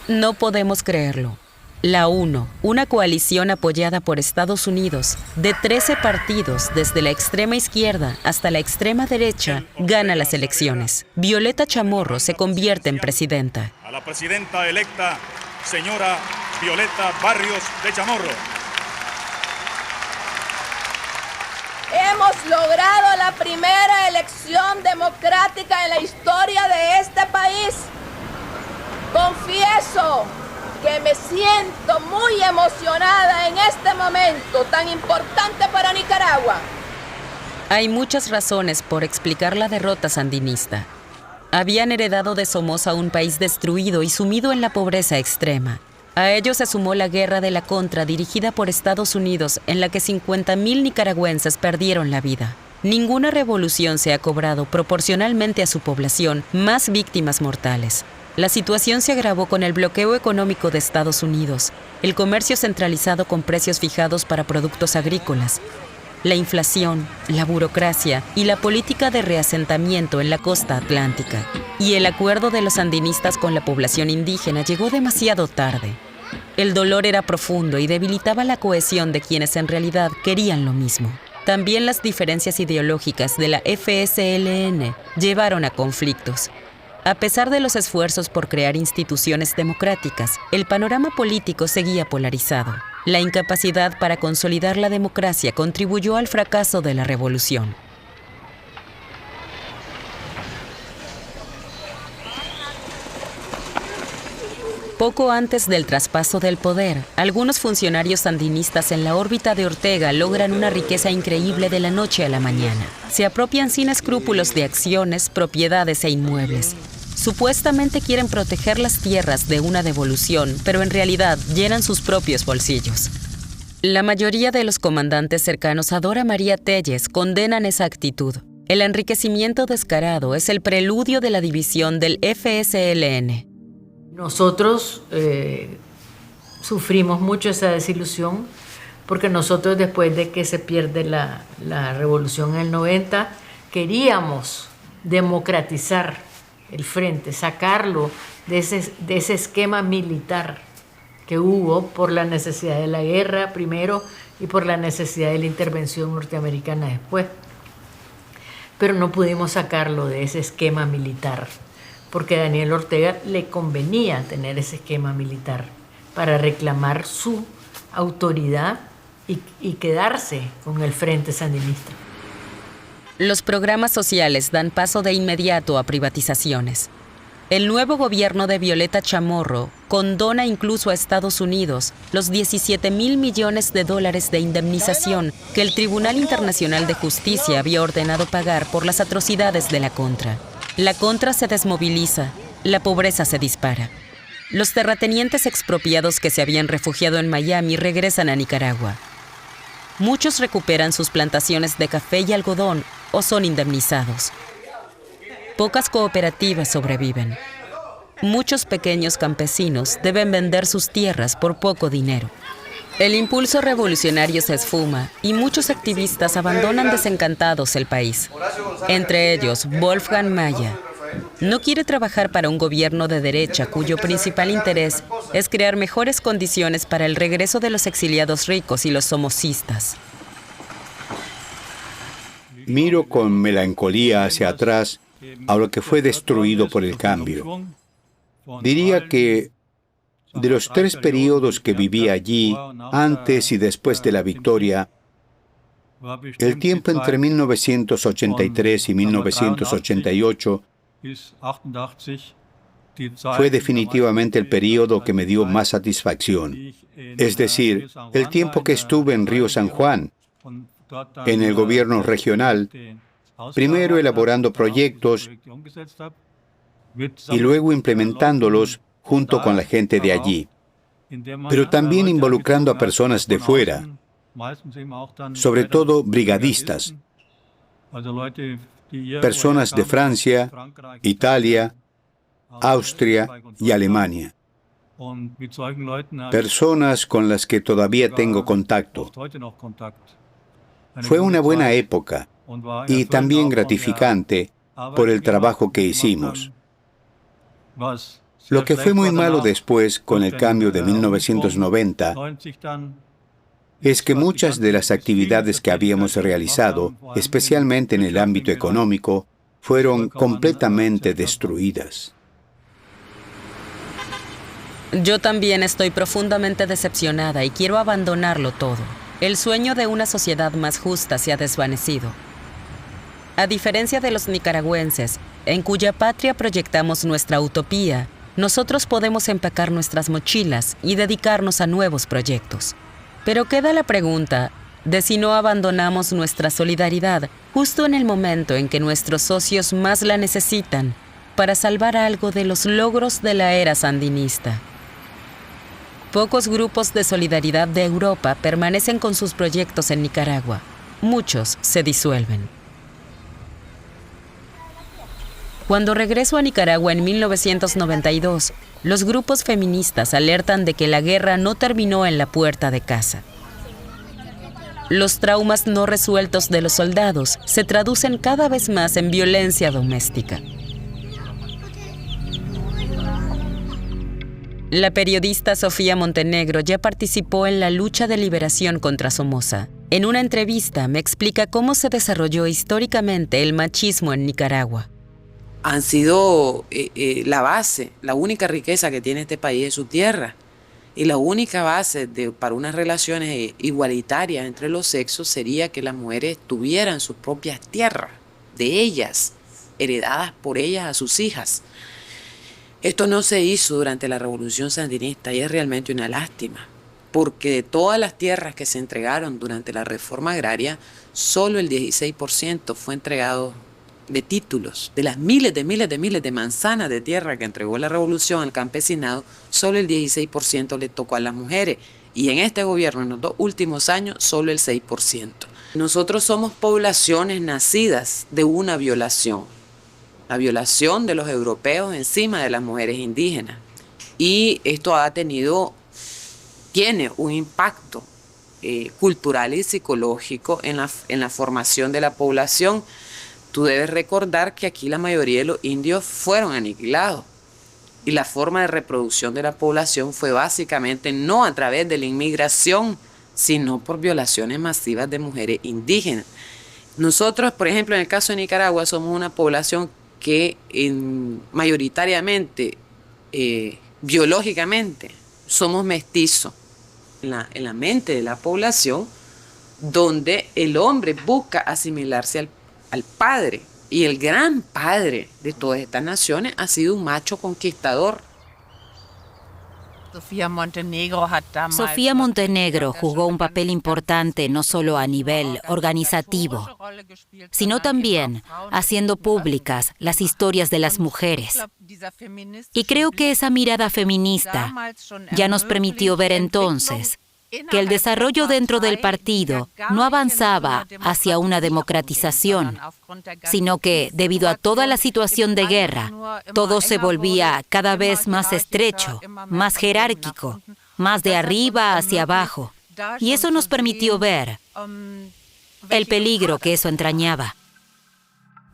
No podemos creerlo. La UNO, una coalición apoyada por Estados Unidos, de 13 partidos desde la extrema izquierda hasta la extrema derecha, gana las elecciones. Violeta Chamorro se convierte en presidenta. A la presidenta electa, señora Violeta Barrios de Chamorro. Hemos logrado la primera elección democrática en la historia de este país. Confieso que me siento muy emocionada en este momento tan importante para Nicaragua. Hay muchas razones por explicar la derrota sandinista. Habían heredado de Somoza un país destruido y sumido en la pobreza extrema. A ello se sumó la guerra de la Contra dirigida por Estados Unidos, en la que 50,000 nicaragüenses perdieron la vida. Ninguna revolución se ha cobrado proporcionalmente a su población más víctimas mortales. La situación se agravó con el bloqueo económico de Estados Unidos, el comercio centralizado con precios fijados para productos agrícolas, la inflación, la burocracia y la política de reasentamiento en la costa atlántica. Y el acuerdo de los sandinistas con la población indígena llegó demasiado tarde. El dolor era profundo y debilitaba la cohesión de quienes en realidad querían lo mismo. También las diferencias ideológicas de la FSLN llevaron a conflictos. A pesar de los esfuerzos por crear instituciones democráticas, el panorama político seguía polarizado. La incapacidad para consolidar la democracia contribuyó al fracaso de la revolución. Poco antes del traspaso del poder, algunos funcionarios sandinistas en la órbita de Ortega logran una riqueza increíble de la noche a la mañana. Se apropian sin escrúpulos de acciones, propiedades e inmuebles. Supuestamente quieren proteger las tierras de una devolución, pero en realidad llenan sus propios bolsillos. La mayoría de los comandantes cercanos a Dora María Tellez condenan esa actitud. El enriquecimiento descarado es el preludio de la división del FSLN. Nosotros sufrimos mucho esa desilusión porque nosotros, después de que se pierde la revolución en el 90, queríamos democratizar el frente, sacarlo de ese esquema militar que hubo por la necesidad de la guerra primero y por la necesidad de la intervención norteamericana después. Pero no pudimos sacarlo de ese esquema militar, porque a Daniel Ortega le convenía tener ese esquema militar para reclamar su autoridad y quedarse con el Frente Sandinista. Los programas sociales dan paso de inmediato a privatizaciones. El nuevo gobierno de Violeta Chamorro condona incluso a Estados Unidos los $17,000 millones de indemnización que el Tribunal Internacional de Justicia había ordenado pagar por las atrocidades de la Contra. La Contra se desmoviliza, la pobreza se dispara. Los terratenientes expropiados que se habían refugiado en Miami regresan a Nicaragua. Muchos recuperan sus plantaciones de café y algodón o son indemnizados. Pocas cooperativas sobreviven. Muchos pequeños campesinos deben vender sus tierras por poco dinero. El impulso revolucionario se esfuma y muchos activistas abandonan desencantados el país. Entre ellos, Wolfgang Maya. No quiere trabajar para un gobierno de derecha cuyo principal interés es crear mejores condiciones para el regreso de los exiliados ricos y los somocistas. Miro con melancolía hacia atrás a lo que fue destruido por el cambio. Diría que de los 3 períodos que viví allí, antes y después de la victoria, el tiempo entre 1983 y 1988 fue definitivamente el período que me dio más satisfacción. Es decir, el tiempo que estuve en Río San Juan, en el gobierno regional, primero elaborando proyectos y luego implementándolos junto con la gente de allí, pero también involucrando a personas de fuera, sobre todo brigadistas, personas de Francia, Italia, Austria y Alemania, personas con las que todavía tengo contacto. Fue una buena época y también gratificante por el trabajo que hicimos. Lo que fue muy malo después, con el cambio de 1990, es que muchas de las actividades que habíamos realizado, especialmente en el ámbito económico, fueron completamente destruidas. Yo también estoy profundamente decepcionada y quiero abandonarlo todo. El sueño de una sociedad más justa se ha desvanecido. A diferencia de los nicaragüenses, en cuya patria proyectamos nuestra utopía, nosotros podemos empacar nuestras mochilas y dedicarnos a nuevos proyectos. Pero queda la pregunta de si no abandonamos nuestra solidaridad justo en el momento en que nuestros socios más la necesitan para salvar algo de los logros de la era sandinista. Pocos grupos de solidaridad de Europa permanecen con sus proyectos en Nicaragua. Muchos se disuelven. Cuando regreso a Nicaragua en 1992, los grupos feministas alertan de que la guerra no terminó en la puerta de casa. Los traumas no resueltos de los soldados se traducen cada vez más en violencia doméstica. La periodista Sofía Montenegro ya participó en la lucha de liberación contra Somoza. En una entrevista me explica cómo se desarrolló históricamente el machismo en Nicaragua. Han sido la base, la única riqueza que tiene este país es su tierra. Y la única base para unas relaciones igualitarias entre los sexos sería que las mujeres tuvieran sus propias tierras, de ellas, heredadas por ellas a sus hijas. Esto no se hizo durante la Revolución Sandinista y es realmente una lástima, porque de todas las tierras que se entregaron durante la reforma agraria, solo el 16% fue entregado de títulos. De las miles de manzanas de tierra que entregó la revolución al campesinado, solo el 16% le tocó a las mujeres. Y en este gobierno, en los 2 últimos años, solo el 6%. Nosotros somos poblaciones nacidas de una violación. La violación de los europeos encima de las mujeres indígenas. Y esto tiene un impacto cultural y psicológico en la formación de la población. Tú debes recordar que aquí la mayoría de los indios fueron aniquilados y la forma de reproducción de la población fue básicamente no a través de la inmigración, sino por violaciones masivas de mujeres indígenas. Nosotros, por ejemplo, en el caso de Nicaragua, somos una población que mayoritariamente, biológicamente, somos mestizos en la mente de la población, donde el hombre busca asimilarse al padre, y el gran padre de todas estas naciones ha sido un macho conquistador. Sofía Montenegro jugó un papel importante no solo a nivel organizativo, sino también haciendo públicas las historias de las mujeres. Y creo que esa mirada feminista ya nos permitió ver entonces que el desarrollo dentro del partido no avanzaba hacia una democratización, sino que, debido a toda la situación de guerra, todo se volvía cada vez más estrecho, más jerárquico, más de arriba hacia abajo. Y eso nos permitió ver el peligro que eso entrañaba.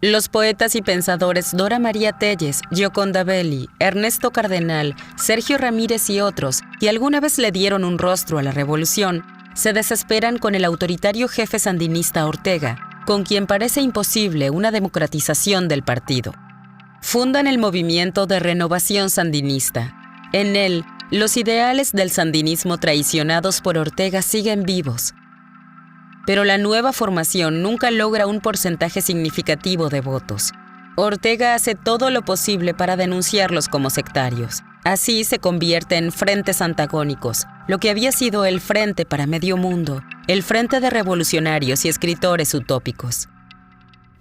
Los poetas y pensadores Dora María Tellez, Gioconda Belli, Ernesto Cardenal, Sergio Ramírez y otros, que alguna vez le dieron un rostro a la revolución, se desesperan con el autoritario jefe sandinista Ortega, con quien parece imposible una democratización del partido. Fundan el movimiento de Renovación Sandinista. En él, los ideales del sandinismo traicionados por Ortega siguen vivos. Pero la nueva formación nunca logra un porcentaje significativo de votos. Ortega hace todo lo posible para denunciarlos como sectarios. Así se convierte en frentes antagónicos, lo que había sido el Frente para Medio Mundo, el Frente de Revolucionarios y Escritores Utópicos.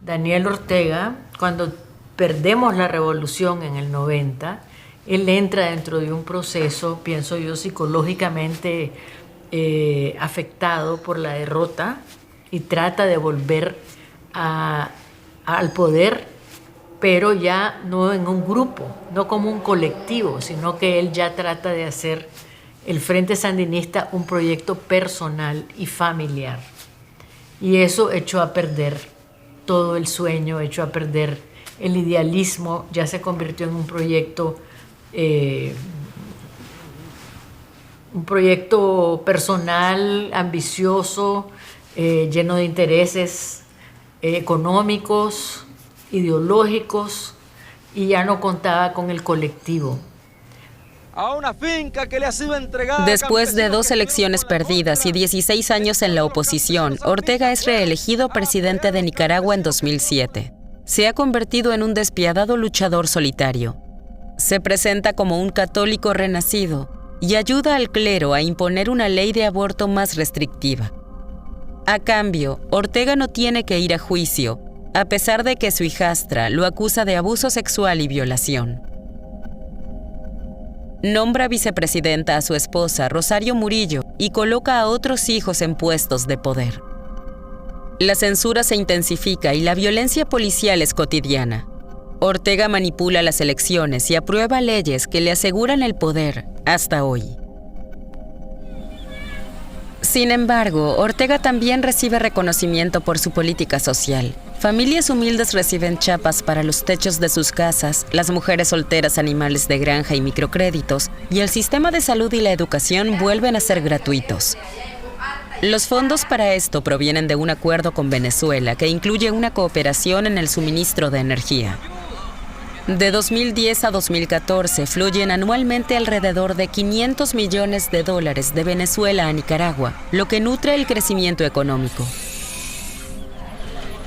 Daniel Ortega, cuando perdemos la revolución en el 90, él entra dentro de un proceso, pienso yo, psicológicamente afectado por la derrota y trata de volver al poder, pero ya no en un grupo, no como un colectivo, sino que él ya trata de hacer el Frente Sandinista un proyecto personal y familiar. Y eso echó a perder todo el sueño, echó a perder el idealismo, ya se convirtió en un proyecto personal, ambicioso, lleno de intereses económicos, ideológicos, y ya no contaba con el colectivo. A una finca que le ha sido entregada. Después de 2 elecciones perdidas y 16 años en la oposición, Ortega es reelegido presidente de Nicaragua en 2007. Se ha convertido en un despiadado luchador solitario. Se presenta como un católico renacido y ayuda al clero a imponer una ley de aborto más restrictiva. A cambio, Ortega no tiene que ir a juicio, a pesar de que su hijastra lo acusa de abuso sexual y violación. Nombra vicepresidenta a su esposa, Rosario Murillo, y coloca a otros hijos en puestos de poder. La censura se intensifica y la violencia policial es cotidiana. Ortega manipula las elecciones y aprueba leyes que le aseguran el poder hasta hoy. Sin embargo, Ortega también recibe reconocimiento por su política social. Familias humildes reciben chapas para los techos de sus casas, las mujeres solteras animales de granja y microcréditos, y el sistema de salud y la educación vuelven a ser gratuitos. Los fondos para esto provienen de un acuerdo con Venezuela que incluye una cooperación en el suministro de energía. De 2010 a 2014 fluyen anualmente alrededor de $500 millones de Venezuela a Nicaragua, lo que nutre el crecimiento económico.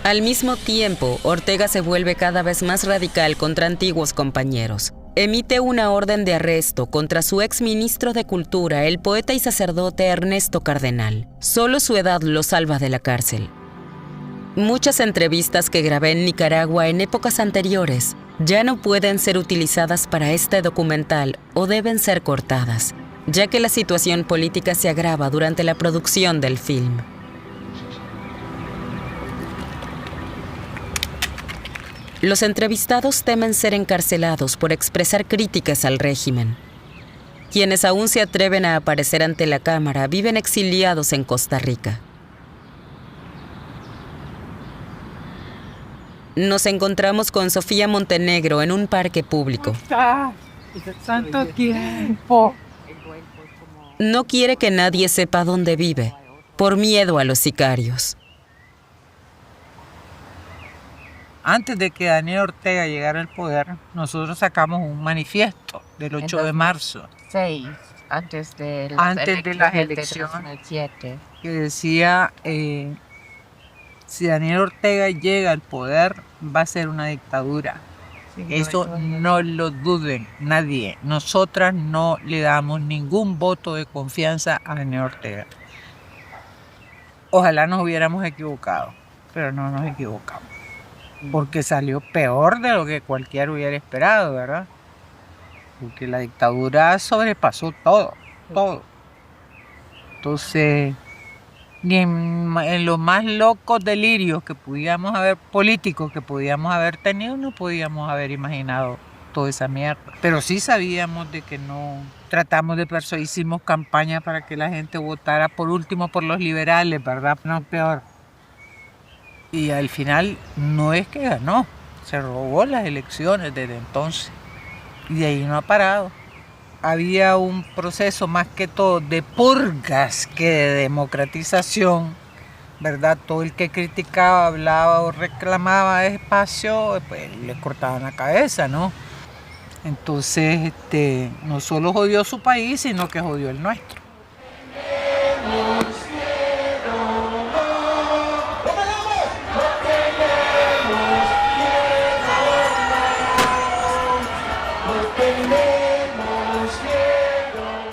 Al mismo tiempo, Ortega se vuelve cada vez más radical contra antiguos compañeros. Emite una orden de arresto contra su exministro de Cultura, el poeta y sacerdote Ernesto Cardenal. Solo su edad lo salva de la cárcel. Muchas entrevistas que grabé en Nicaragua en épocas anteriores ya no pueden ser utilizadas para este documental o deben ser cortadas, ya que la situación política se agrava durante la producción del film. Los entrevistados temen ser encarcelados por expresar críticas al régimen. Quienes aún se atreven a aparecer ante la cámara viven exiliados en Costa Rica. Nos encontramos con Sofía Montenegro en un parque público. Tanto tiempo. No quiere que nadie sepa dónde vive, por miedo a los sicarios. Antes de que Daniel Ortega llegara al poder, nosotros sacamos un manifiesto del 8 de marzo. 6, antes de las elecciones de 2007. Que decía, si Daniel Ortega llega al poder, va a ser una dictadura. Sí, eso no lo duden nadie. Nosotras no le damos ningún voto de confianza a Daniel Ortega. Ojalá nos hubiéramos equivocado, pero no nos equivocamos. Porque salió peor de lo que cualquiera hubiera esperado, ¿verdad? Porque la dictadura sobrepasó todo. Entonces, ni en los más locos delirios que pudiéramos haber, políticos que pudiéramos haber tenido, no podíamos haber imaginado toda esa mierda. Pero sí sabíamos de que no tratamos de persuadir, hicimos campaña para que la gente votara por último por los liberales, ¿verdad? No, peor. Y al final no es que ganó, se robó las elecciones desde entonces. Y de ahí no ha parado. Había un proceso más que todo de purgas que de democratización, ¿verdad? Todo el que criticaba, hablaba o reclamaba espacio, pues le cortaban la cabeza, ¿no? Entonces, no solo jodió su país, sino que jodió el nuestro.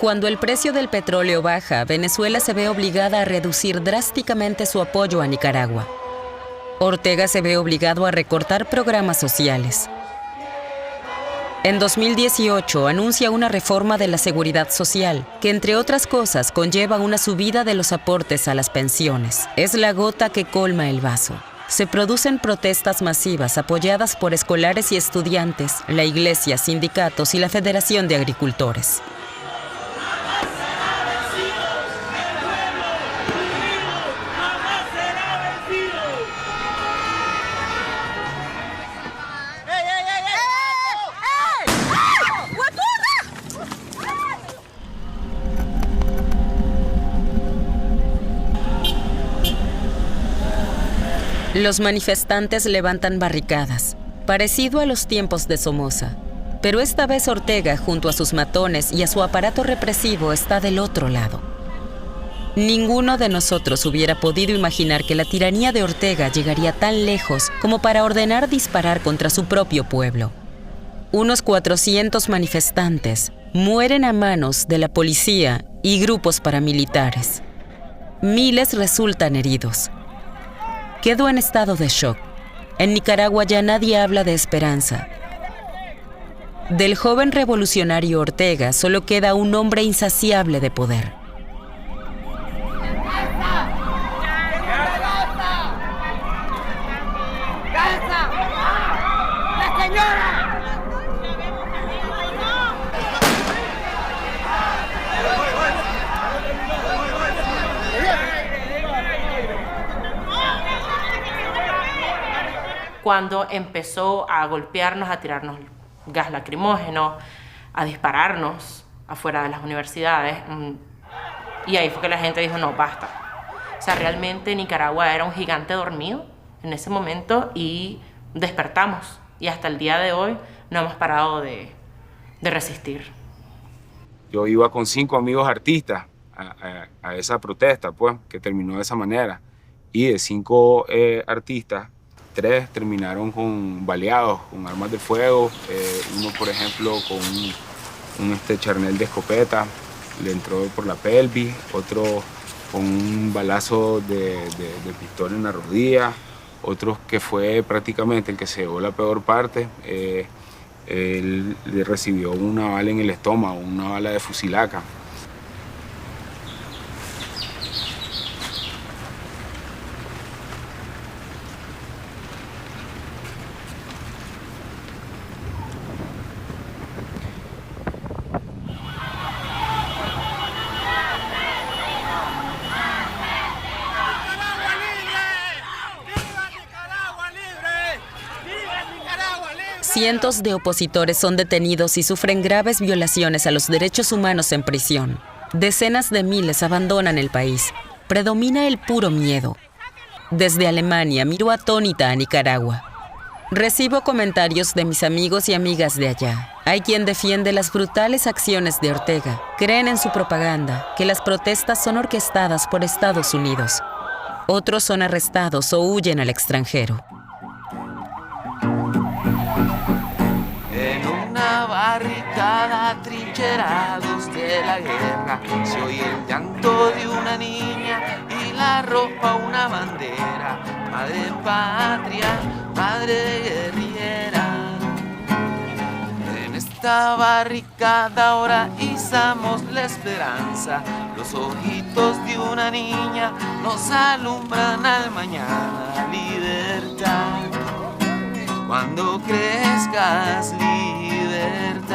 Cuando el precio del petróleo baja, Venezuela se ve obligada a reducir drásticamente su apoyo a Nicaragua. Ortega se ve obligado a recortar programas sociales. En 2018 anuncia una reforma de la seguridad social, que entre otras cosas conlleva una subida de los aportes a las pensiones. Es la gota que colma el vaso. Se producen protestas masivas apoyadas por escolares y estudiantes, la iglesia, sindicatos y la Federación de Agricultores. Los manifestantes levantan barricadas, parecido a los tiempos de Somoza. Pero esta vez Ortega, junto a sus matones y a su aparato represivo, está del otro lado. Ninguno de nosotros hubiera podido imaginar que la tiranía de Ortega llegaría tan lejos como para ordenar disparar contra su propio pueblo. Unos 400 manifestantes mueren a manos de la policía y grupos paramilitares. Miles resultan heridos. Quedó en estado de shock. En Nicaragua ya nadie habla de esperanza. Del joven revolucionario Ortega solo queda un hombre insaciable de poder. ¡La señora cuando empezó a golpearnos, a tirarnos gas lacrimógeno, a dispararnos afuera de las universidades. Y ahí fue que la gente dijo, no, basta. O sea, realmente Nicaragua era un gigante dormido en ese momento y despertamos. Y hasta el día de hoy no hemos parado de resistir. Yo iba con 5 amigos artistas a esa protesta, pues, que terminó de esa manera. Y de 5 artistas, 3 terminaron con baleados, con armas de fuego. Uno, por ejemplo, con un charnel de escopeta, le entró por la pelvis. Otro con un balazo de pistola en la rodilla. Otro que fue prácticamente el que se llevó la peor parte. Él recibió una bala en el estómago, una bala de fusilaca. Cientos de opositores son detenidos y sufren graves violaciones a los derechos humanos en prisión. Decenas de miles abandonan el país. Predomina el puro miedo. Desde Alemania miro atónita a Nicaragua. Recibo comentarios de mis amigos y amigas de allá. Hay quien defiende las brutales acciones de Ortega. Creen en su propaganda, que las protestas son orquestadas por Estados Unidos. Otros son arrestados o huyen al extranjero. En una barricada, atrincherados de la guerra, se oye el llanto de una niña y la ropa una bandera. Madre patria, madre guerrillera. En esta barricada ahora izamos la esperanza. Los ojitos de una niña nos alumbran al mañana. Libertad. Cuando crezcas, libertad,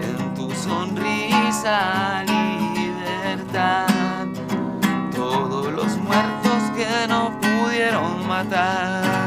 en tu sonrisa, libertad, todos los muertos que no pudieron matar.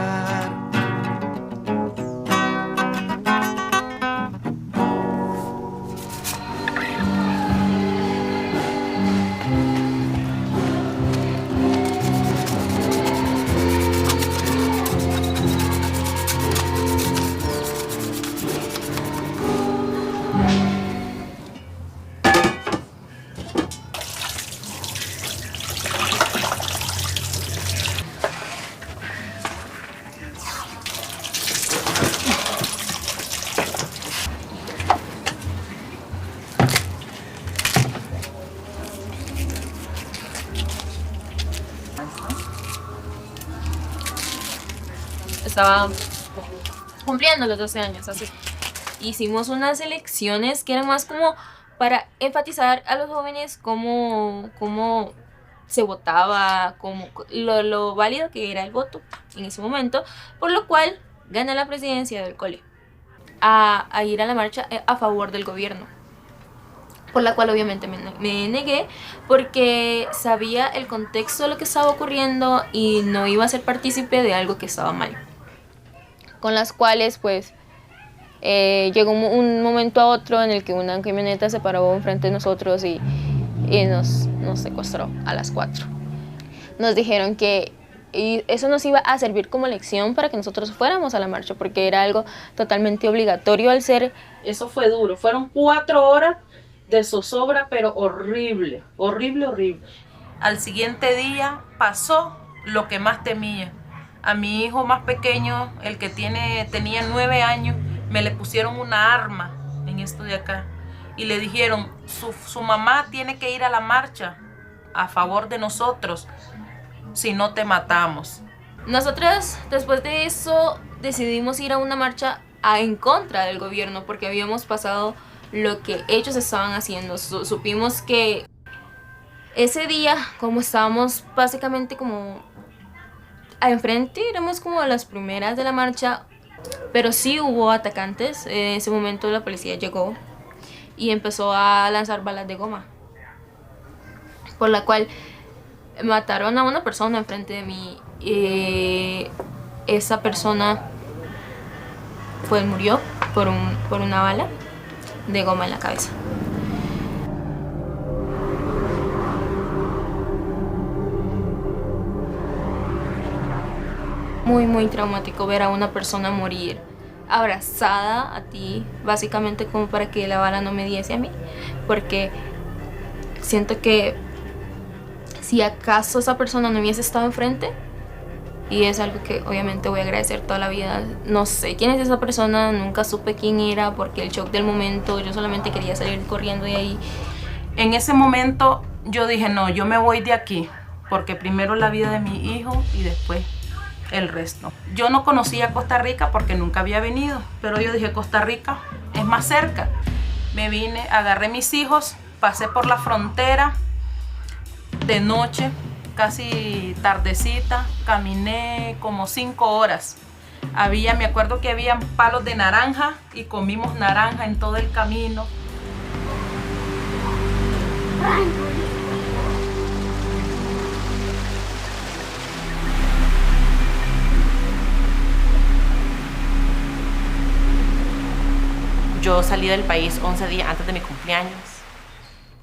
Estaba cumpliendo los 12 años, así. Hicimos unas elecciones que eran más como para enfatizar a los jóvenes cómo se votaba, lo válido que era el voto en ese momento, por lo cual gané la presidencia del cole a ir a la marcha a favor del gobierno, por la cual obviamente me negué porque sabía el contexto de lo que estaba ocurriendo y no iba a ser partícipe de algo que estaba mal. Con las cuales pues llegó un momento a otro en el que una camioneta se paró enfrente de nosotros y nos secuestró a las 4. Nos dijeron que eso nos iba a servir como lección para que nosotros fuéramos a la marcha, porque era algo totalmente obligatorio al ser. Eso fue duro, fueron 4 horas de zozobra, pero horrible, horrible, horrible. Al siguiente día pasó lo que más temía. A mi hijo más pequeño, el que tenía 9 años, me le pusieron una arma en esto de acá. Y le dijeron, su mamá tiene que ir a la marcha a favor de nosotros, si no te matamos. Nosotras, después de eso, decidimos ir a una marcha en contra del gobierno, porque habíamos pasado lo que ellos estaban haciendo. Supimos que ese día, como estábamos básicamente como enfrente, éramos como las primeras de la marcha, pero sí hubo atacantes. En ese momento la policía llegó y empezó a lanzar balas de goma, por la cual mataron a una persona enfrente de mí. esa persona pues murió por una bala de goma en la cabeza. Muy traumático ver a una persona morir abrazada a ti, básicamente como para que la bala no me diese a mí, porque siento que si acaso esa persona no hubiese estado enfrente, y es algo que obviamente voy a agradecer toda la vida, no sé quién es esa persona, nunca supe quién era, porque el shock del momento, yo solamente quería salir corriendo de ahí. En ese momento yo dije, no, yo me voy de aquí, porque primero la vida de mi hijo y después el resto. Yo no conocía Costa Rica porque nunca había venido, pero yo dije, Costa Rica es más cerca. Me vine, agarré mis hijos, pasé por la frontera de noche, casi tardecita, caminé como 5 horas. Me acuerdo que había palos de naranja y comimos naranja en todo el camino. Yo salí del país 11 días antes de mi cumpleaños.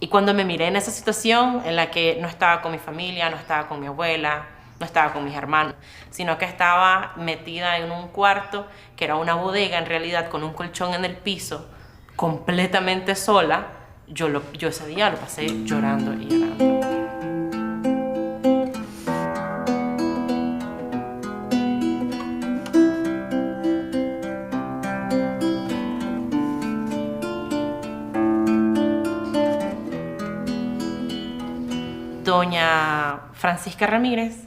Y cuando me miré en esa situación en la que no estaba con mi familia, no estaba con mi abuela, no estaba con mis hermanos, sino que estaba metida en un cuarto que era una bodega en realidad, con un colchón en el piso, completamente sola, yo ese día lo pasé llorando y llorando. Doña Francisca Ramírez,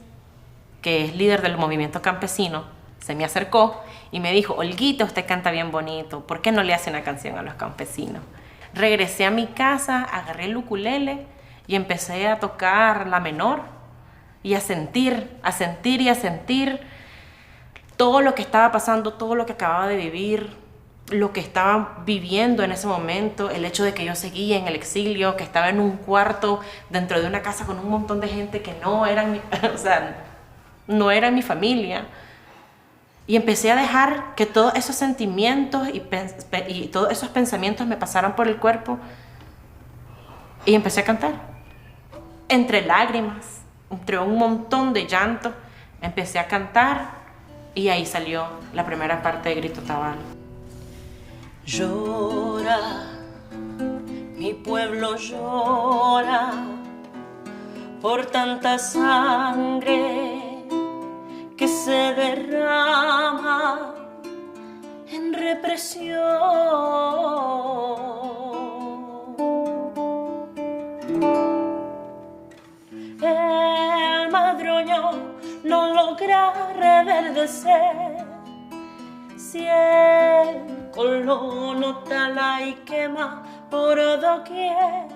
que es líder del movimiento campesino, se me acercó y me dijo, Olguita, usted canta bien bonito, ¿por qué no le hace una canción a los campesinos? Regresé a mi casa, agarré el ukulele y empecé a tocar la menor y a sentir todo lo que estaba pasando, todo lo que acababa de vivir, lo que estaba viviendo en ese momento, el hecho de que yo seguía en el exilio, que estaba en un cuarto dentro de una casa con un montón de gente que no eran no era mi familia. Y empecé a dejar que todos esos sentimientos y todos esos pensamientos me pasaran por el cuerpo y empecé a cantar. Entre lágrimas, entre un montón de llanto, empecé a cantar y ahí salió la primera parte de Grito Tabal. Llora, mi pueblo llora por tanta sangre que se derrama en represión. El madroño no logra reverdecer si el colono tala y quema por doquier,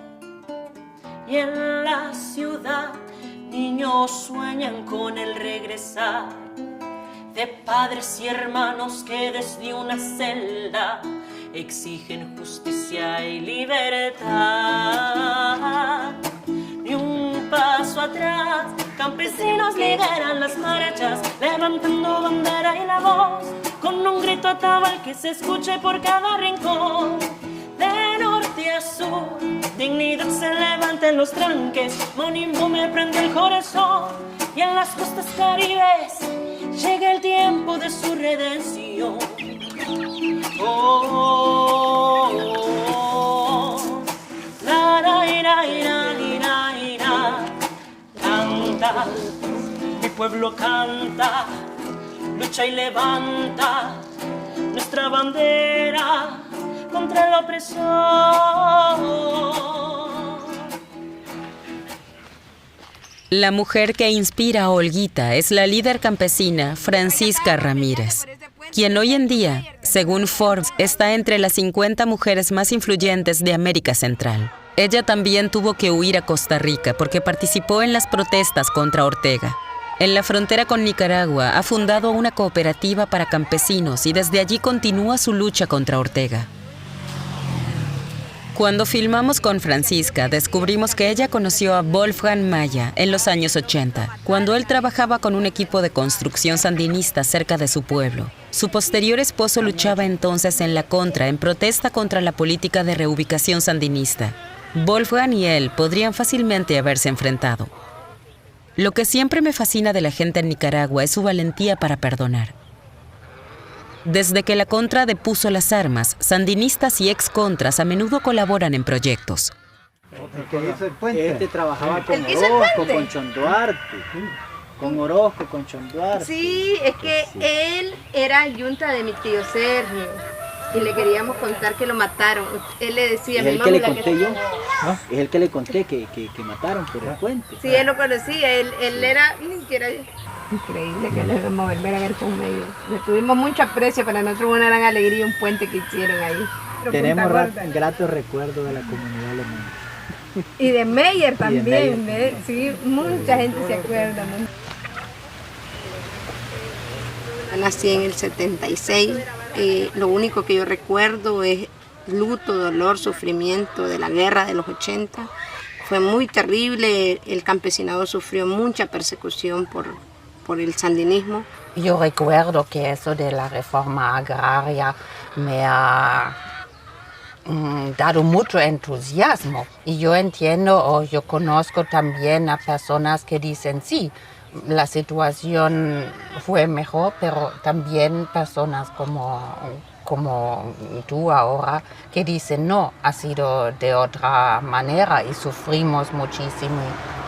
y en la ciudad niños sueñan con el regresar de padres y hermanos que desde una celda exigen justicia y libertad. Ni un paso atrás, campesinos lideran las marchas, levantando bandera y la voz, con un grito a tabal que se escuche por cada rincón. De norte a sur, dignidad se levanta en los tranques, Monimbo me prende el corazón, y en las costas caribes llega el tiempo de su redención. Oh, oh, oh. La, la, ira, ira, ira, ira. Canta, mi pueblo canta, lucha y levanta nuestra bandera contra el opresor. La mujer que inspira a Olguita es la líder campesina Francisca Ramírez, quien hoy en día, según Forbes, está entre las 50 mujeres más influyentes de América Central. Ella también tuvo que huir a Costa Rica porque participó en las protestas contra Ortega. En la frontera con Nicaragua ha fundado una cooperativa para campesinos y desde allí continúa su lucha contra Ortega. Cuando filmamos con Francisca, descubrimos que ella conoció a Wolfgang Maya en los años 80, cuando él trabajaba con un equipo de construcción sandinista cerca de su pueblo. Su posterior esposo luchaba entonces en la contra, en protesta contra la política de reubicación sandinista. Wolfgang y él podrían fácilmente haberse enfrentado. Lo que siempre me fascina de la gente en Nicaragua es su valentía para perdonar. Desde que la Contra depuso las armas, sandinistas y ex-contras a menudo colaboran en proyectos. El que hizo el puente. Este trabajaba con Orozco, con Chonduarte. Con Orozco, con Chonduarte. Sí, es que él era yunta de mi tío Sergio. Y le queríamos contar que lo mataron. Él le decía a mi mamá... Es el que le conté yo. ¿No? Es el que le conté que mataron por el puente. Sí, él lo conocía. Él era... Increíble que lo íbamos a volver a ver con ellos. Le tuvimos mucho aprecio, para nosotros una gran alegría un puente que hicieron ahí. Tenemos gratos recuerdos de la comunidad alemana. Y de Meyer también, Meyer. Sí, mucha gente se acuerda. Nací en el 76. Lo único que yo recuerdo es luto, dolor, sufrimiento de la guerra de los 80. Fue muy terrible. El campesinado sufrió mucha persecución por el sandinismo. Yo recuerdo que eso de la reforma agraria me ha dado mucho entusiasmo. Y yo entiendo o yo conozco también a personas que dicen sí, la situación fue mejor, pero también personas como tú ahora que dicen no, ha sido de otra manera y sufrimos muchísimo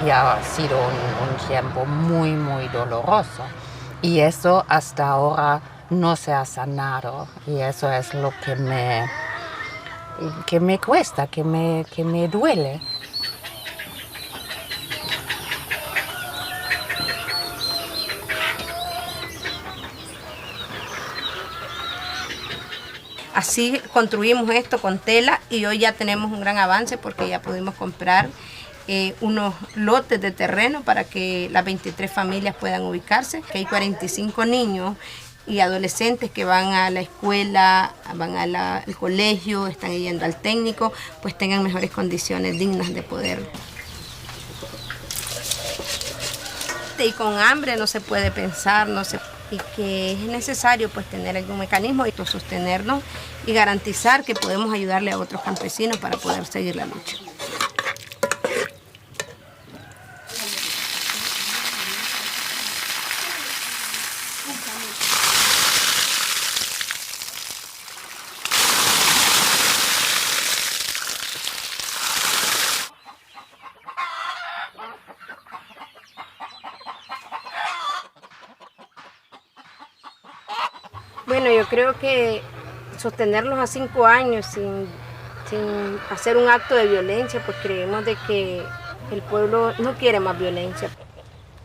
y ha sido un tiempo muy, muy doloroso. Y eso hasta ahora no se ha sanado y eso es lo que me cuesta, que me duele. Así construimos esto con tela y hoy ya tenemos un gran avance porque ya pudimos comprar unos lotes de terreno para que las 23 familias puedan ubicarse. Que hay 45 niños y adolescentes que van a la escuela, van al colegio, están yendo al técnico, pues tengan mejores condiciones dignas de poder. Y con hambre no se puede pensar, y que es necesario pues tener algún mecanismo y sostenernos y garantizar que podemos ayudarle a otros campesinos para poder seguir la lucha. Bueno, yo creo que sostenerlos a 5 años sin hacer un acto de violencia, pues creemos de que el pueblo no quiere más violencia.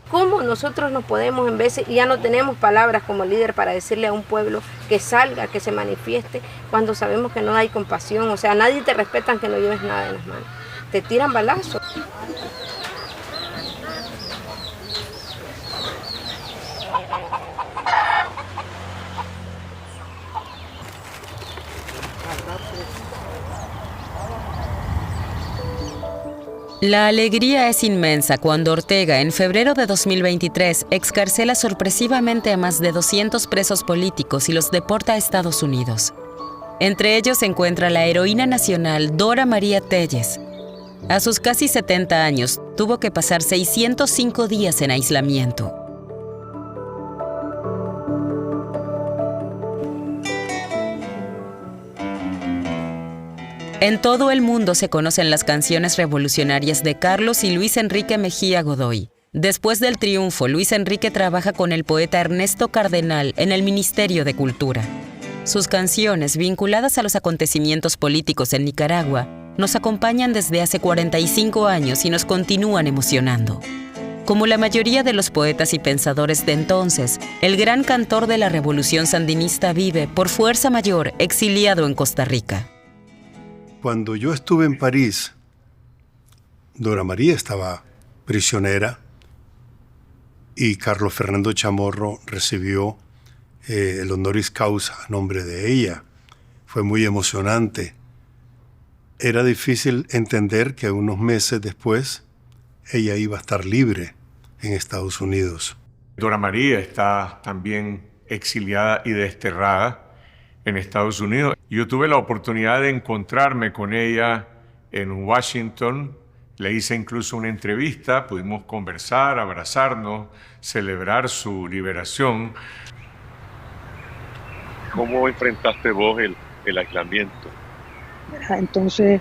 ¿Cómo nosotros nos podemos, en vez, y ya no tenemos palabras como líder para decirle a un pueblo que salga, que se manifieste, cuando sabemos que no hay compasión? O sea, nadie te respeta que no lleves nada en las manos. Te tiran balazos. La alegría es inmensa cuando Ortega, en febrero de 2023, excarcela sorpresivamente a más de 200 presos políticos y los deporta a Estados Unidos. Entre ellos se encuentra la heroína nacional Dora María Tellez. A sus casi 70 años, tuvo que pasar 605 días en aislamiento. En todo el mundo se conocen las canciones revolucionarias de Carlos y Luis Enrique Mejía Godoy. Después del triunfo, Luis Enrique trabaja con el poeta Ernesto Cardenal en el Ministerio de Cultura. Sus canciones, vinculadas a los acontecimientos políticos en Nicaragua, nos acompañan desde hace 45 años y nos continúan emocionando. Como la mayoría de los poetas y pensadores de entonces, el gran cantor de la Revolución Sandinista vive, por fuerza mayor, exiliado en Costa Rica. Cuando yo estuve en París, Dora María estaba prisionera y Carlos Fernando Chamorro recibió el honoris causa a nombre de ella. Fue muy emocionante. Era difícil entender que unos meses después ella iba a estar libre en Estados Unidos. Dora María está también exiliada y desterrada en Estados Unidos. Yo tuve la oportunidad de encontrarme con ella en Washington. Le hice incluso una entrevista, pudimos conversar, abrazarnos, celebrar su liberación. ¿Cómo enfrentaste vos el aislamiento? Entonces,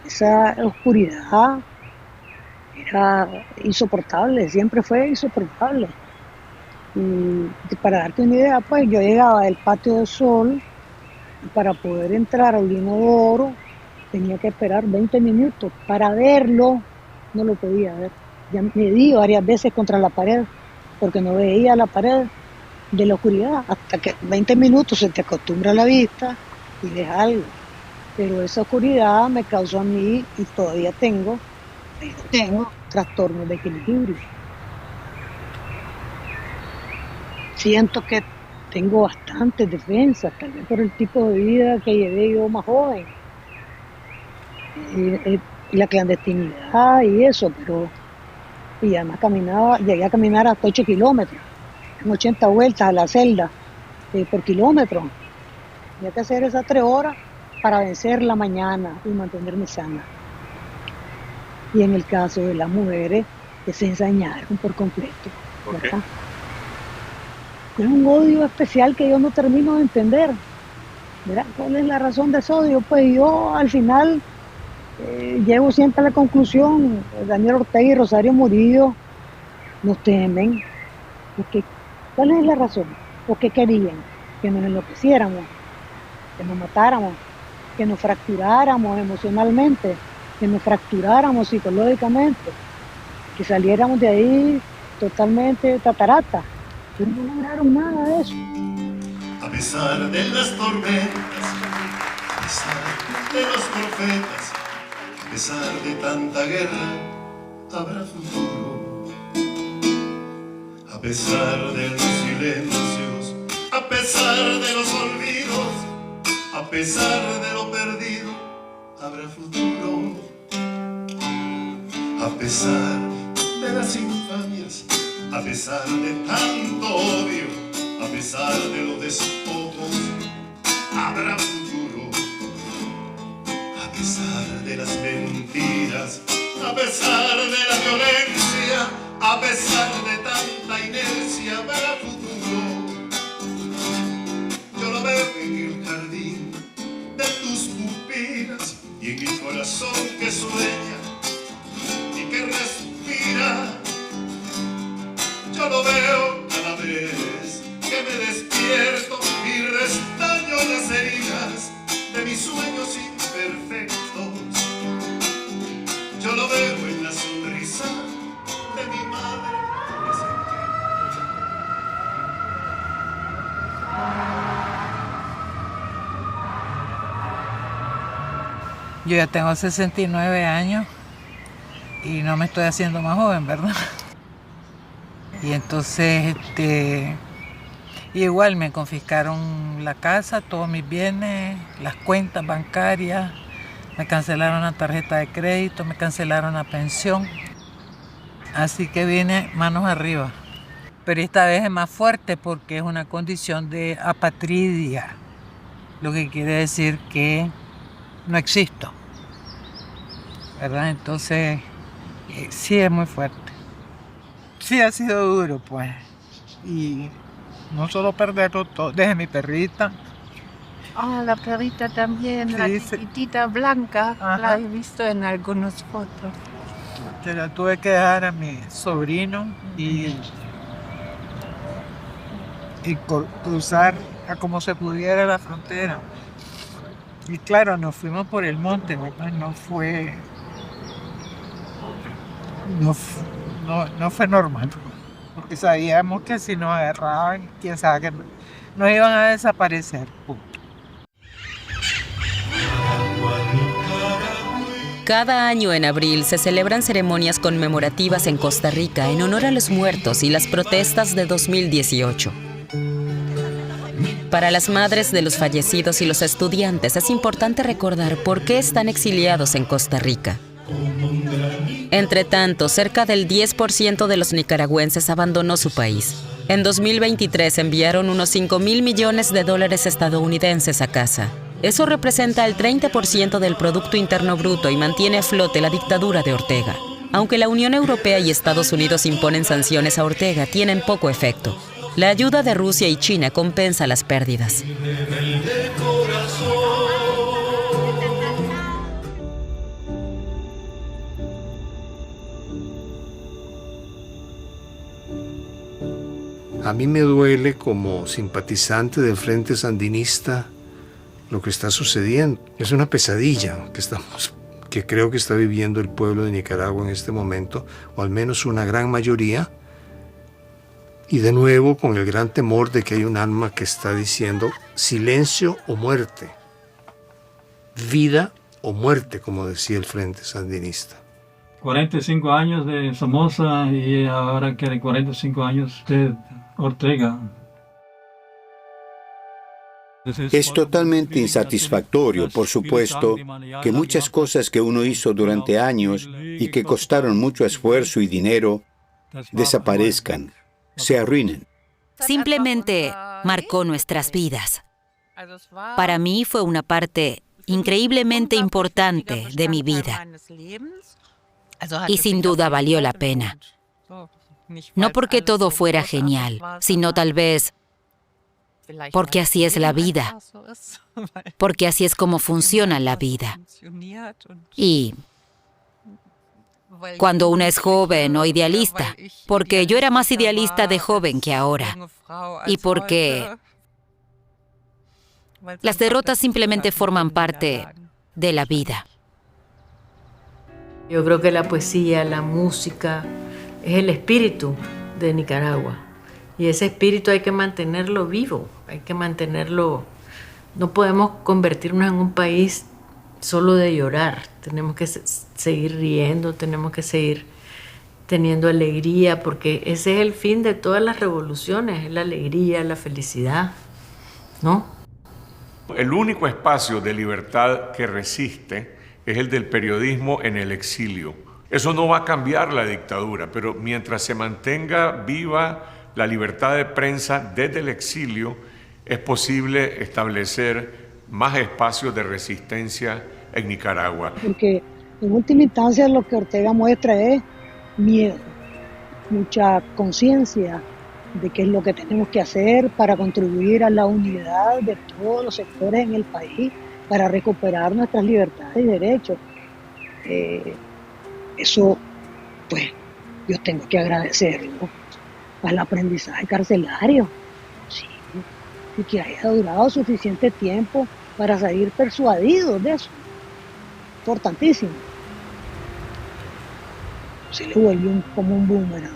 esa oscuridad era insoportable, siempre fue insoportable. Y para darte una idea, pues yo llegaba del Patio del Sol y para poder entrar al inodoro tenía que esperar 20 minutos. Para verlo, no lo podía ver. Ya me di varias veces contra la pared porque no veía la pared de la oscuridad. Hasta que 20 minutos se te acostumbra a la vista y ves algo. Pero esa oscuridad me causó a mí, y todavía tengo trastornos de equilibrio. Siento que tengo bastantes defensas, tal vez por el tipo de vida que llevé yo más joven. Y la clandestinidad y eso, pero... Y además llegué a caminar hasta 8 kilómetros, en 80 vueltas a la celda por kilómetro. Tenía que hacer esas 3 horas para vencer la mañana y mantenerme sana. Y en el caso de las mujeres, que se ensañaron por completo. ¿Por qué? Es un odio especial que yo no termino de entender. ¿Verdad? ¿Cuál es la razón de ese odio? Pues yo al final llego siempre a la conclusión, Daniel Ortega y Rosario Murillo nos temen. Porque, ¿cuál es la razón? ¿Por qué querían? Que nos enloqueciéramos, que nos matáramos, que nos fracturáramos emocionalmente, que nos fracturáramos psicológicamente, que saliéramos de ahí totalmente tatarata. Pero no lograron nada de eso. A pesar de las tormentas, a pesar de los profetas, a pesar de tanta guerra, habrá futuro. A pesar de los silencios, a pesar de los olvidos, a pesar de lo perdido, habrá futuro. A pesar de las infamias, a pesar de tanto odio, a pesar de los despojos, habrá futuro. A pesar de las mentiras, a pesar de la violencia, a pesar de tanta inercia, habrá futuro. Yo lo veo en el jardín de tus pupilas y en mi corazón que sueña y que respira. Yo lo veo cada vez que me despierto y restaño las heridas de mis sueños imperfectos. Yo lo veo en la sonrisa de mi madre. Yo ya tengo 69 años y no me estoy haciendo más joven, ¿verdad? Y entonces, igual me confiscaron la casa, todos mis bienes, las cuentas bancarias, me cancelaron la tarjeta de crédito, me cancelaron la pensión. Así que vine manos arriba. Pero esta vez es más fuerte porque es una condición de apatridia, lo que quiere decir que no existo, ¿verdad? Entonces, sí es muy fuerte. Sí ha sido duro, pues. Y no solo perderlo todo, desde mi perrita. Ah, la perrita también, sí, la chiquitita blanca, ajá. La he visto en algunas fotos. Se la tuve que dejar a mi sobrino y cruzar a como se pudiera la frontera. Y claro, nos fuimos por el monte, ¿verdad? No fue normal, porque sabíamos que si nos agarraban, quién sabe que nos iban a desaparecer. Cada año en abril se celebran ceremonias conmemorativas en Costa Rica en honor a los muertos y las protestas de 2018. Para las madres de los fallecidos y los estudiantes es importante recordar por qué están exiliados en Costa Rica. Entre tanto, cerca del 10% de los nicaragüenses abandonó su país. En 2023 enviaron unos $5.000 millones estadounidenses a casa. Eso representa el 30% del Producto Interno Bruto y mantiene a flote la dictadura de Ortega. Aunque la Unión Europea y Estados Unidos imponen sanciones a Ortega, tienen poco efecto. La ayuda de Rusia y China compensa las pérdidas. A mí me duele como simpatizante del Frente Sandinista lo que está sucediendo. Es una pesadilla que creo que está viviendo el pueblo de Nicaragua en este momento, o al menos una gran mayoría, y de nuevo con el gran temor de que hay un alma que está diciendo silencio o muerte, vida o muerte, como decía el Frente Sandinista. 45 años de Somoza y ahora quiere 45 años de Ortega. Es totalmente insatisfactorio, por supuesto, que muchas cosas que uno hizo durante años y que costaron mucho esfuerzo y dinero desaparezcan, se arruinen. Simplemente marcó nuestras vidas. Para mí fue una parte increíblemente importante de mi vida. Y sin duda valió la pena. No porque todo fuera genial, sino tal vez porque así es la vida. Porque así es como funciona la vida. Y cuando uno es joven o idealista, porque yo era más idealista de joven que ahora, y porque las derrotas simplemente forman parte de la vida. Yo creo que la poesía, la música, es el espíritu de Nicaragua. Y ese espíritu hay que mantenerlo vivo, hay que mantenerlo. No podemos convertirnos en un país solo de llorar. Tenemos que seguir riendo, tenemos que seguir teniendo alegría, porque ese es el fin de todas las revoluciones, es la alegría, la felicidad, ¿no? El único espacio de libertad que resiste es el del periodismo en el exilio. Eso no va a cambiar la dictadura, pero mientras se mantenga viva la libertad de prensa desde el exilio, es posible establecer más espacios de resistencia en Nicaragua. Porque en última instancia lo que Ortega muestra es miedo, mucha conciencia de qué es lo que tenemos que hacer para contribuir a la unidad de todos los sectores en el país, para recuperar nuestras libertades y derechos. Eso, pues, yo tengo que agradecerlo al aprendizaje carcelario, sí, y que haya durado suficiente tiempo para salir persuadidos de eso. Importantísimo. Se le vuelve como un boomerang.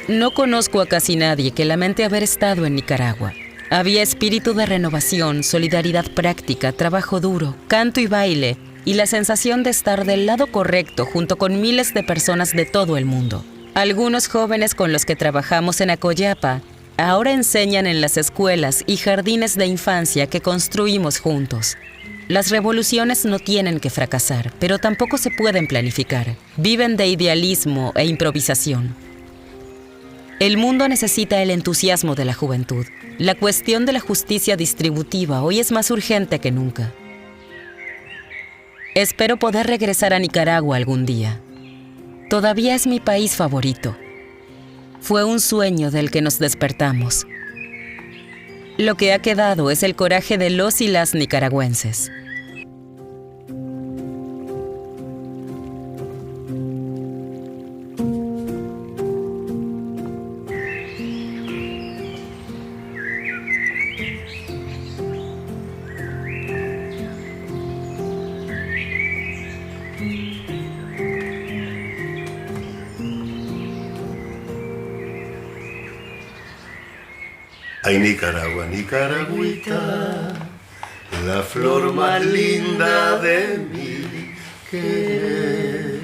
No conozco a casi nadie que lamente haber estado en Nicaragua. Había espíritu de renovación, solidaridad práctica, trabajo duro, canto y baile, y la sensación de estar del lado correcto junto con miles de personas de todo el mundo. Algunos jóvenes con los que trabajamos en Acoyapa ahora enseñan en las escuelas y jardines de infancia que construimos juntos. Las revoluciones no tienen que fracasar, pero tampoco se pueden planificar. Viven de idealismo e improvisación. El mundo necesita el entusiasmo de la juventud. La cuestión de la justicia distributiva hoy es más urgente que nunca. Espero poder regresar a Nicaragua algún día. Todavía es mi país favorito. Fue un sueño del que nos despertamos. Lo que ha quedado es el coraje de los y las nicaragüenses. Ay, Nicaragua, Nicaragüita, la flor más linda de mi querer.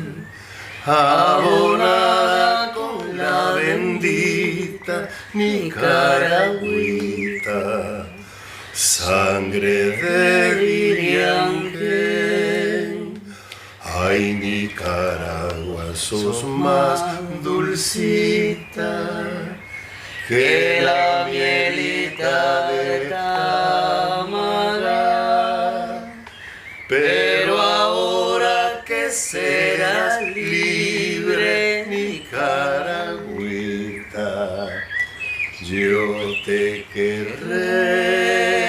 abonada con la bendita nicaragüita, sangre de Diriangén. Ay, Nicaragua, sos más dulcita que la mielita de Támara, pero ahora que serás libre, Nicaragüita, yo te querré.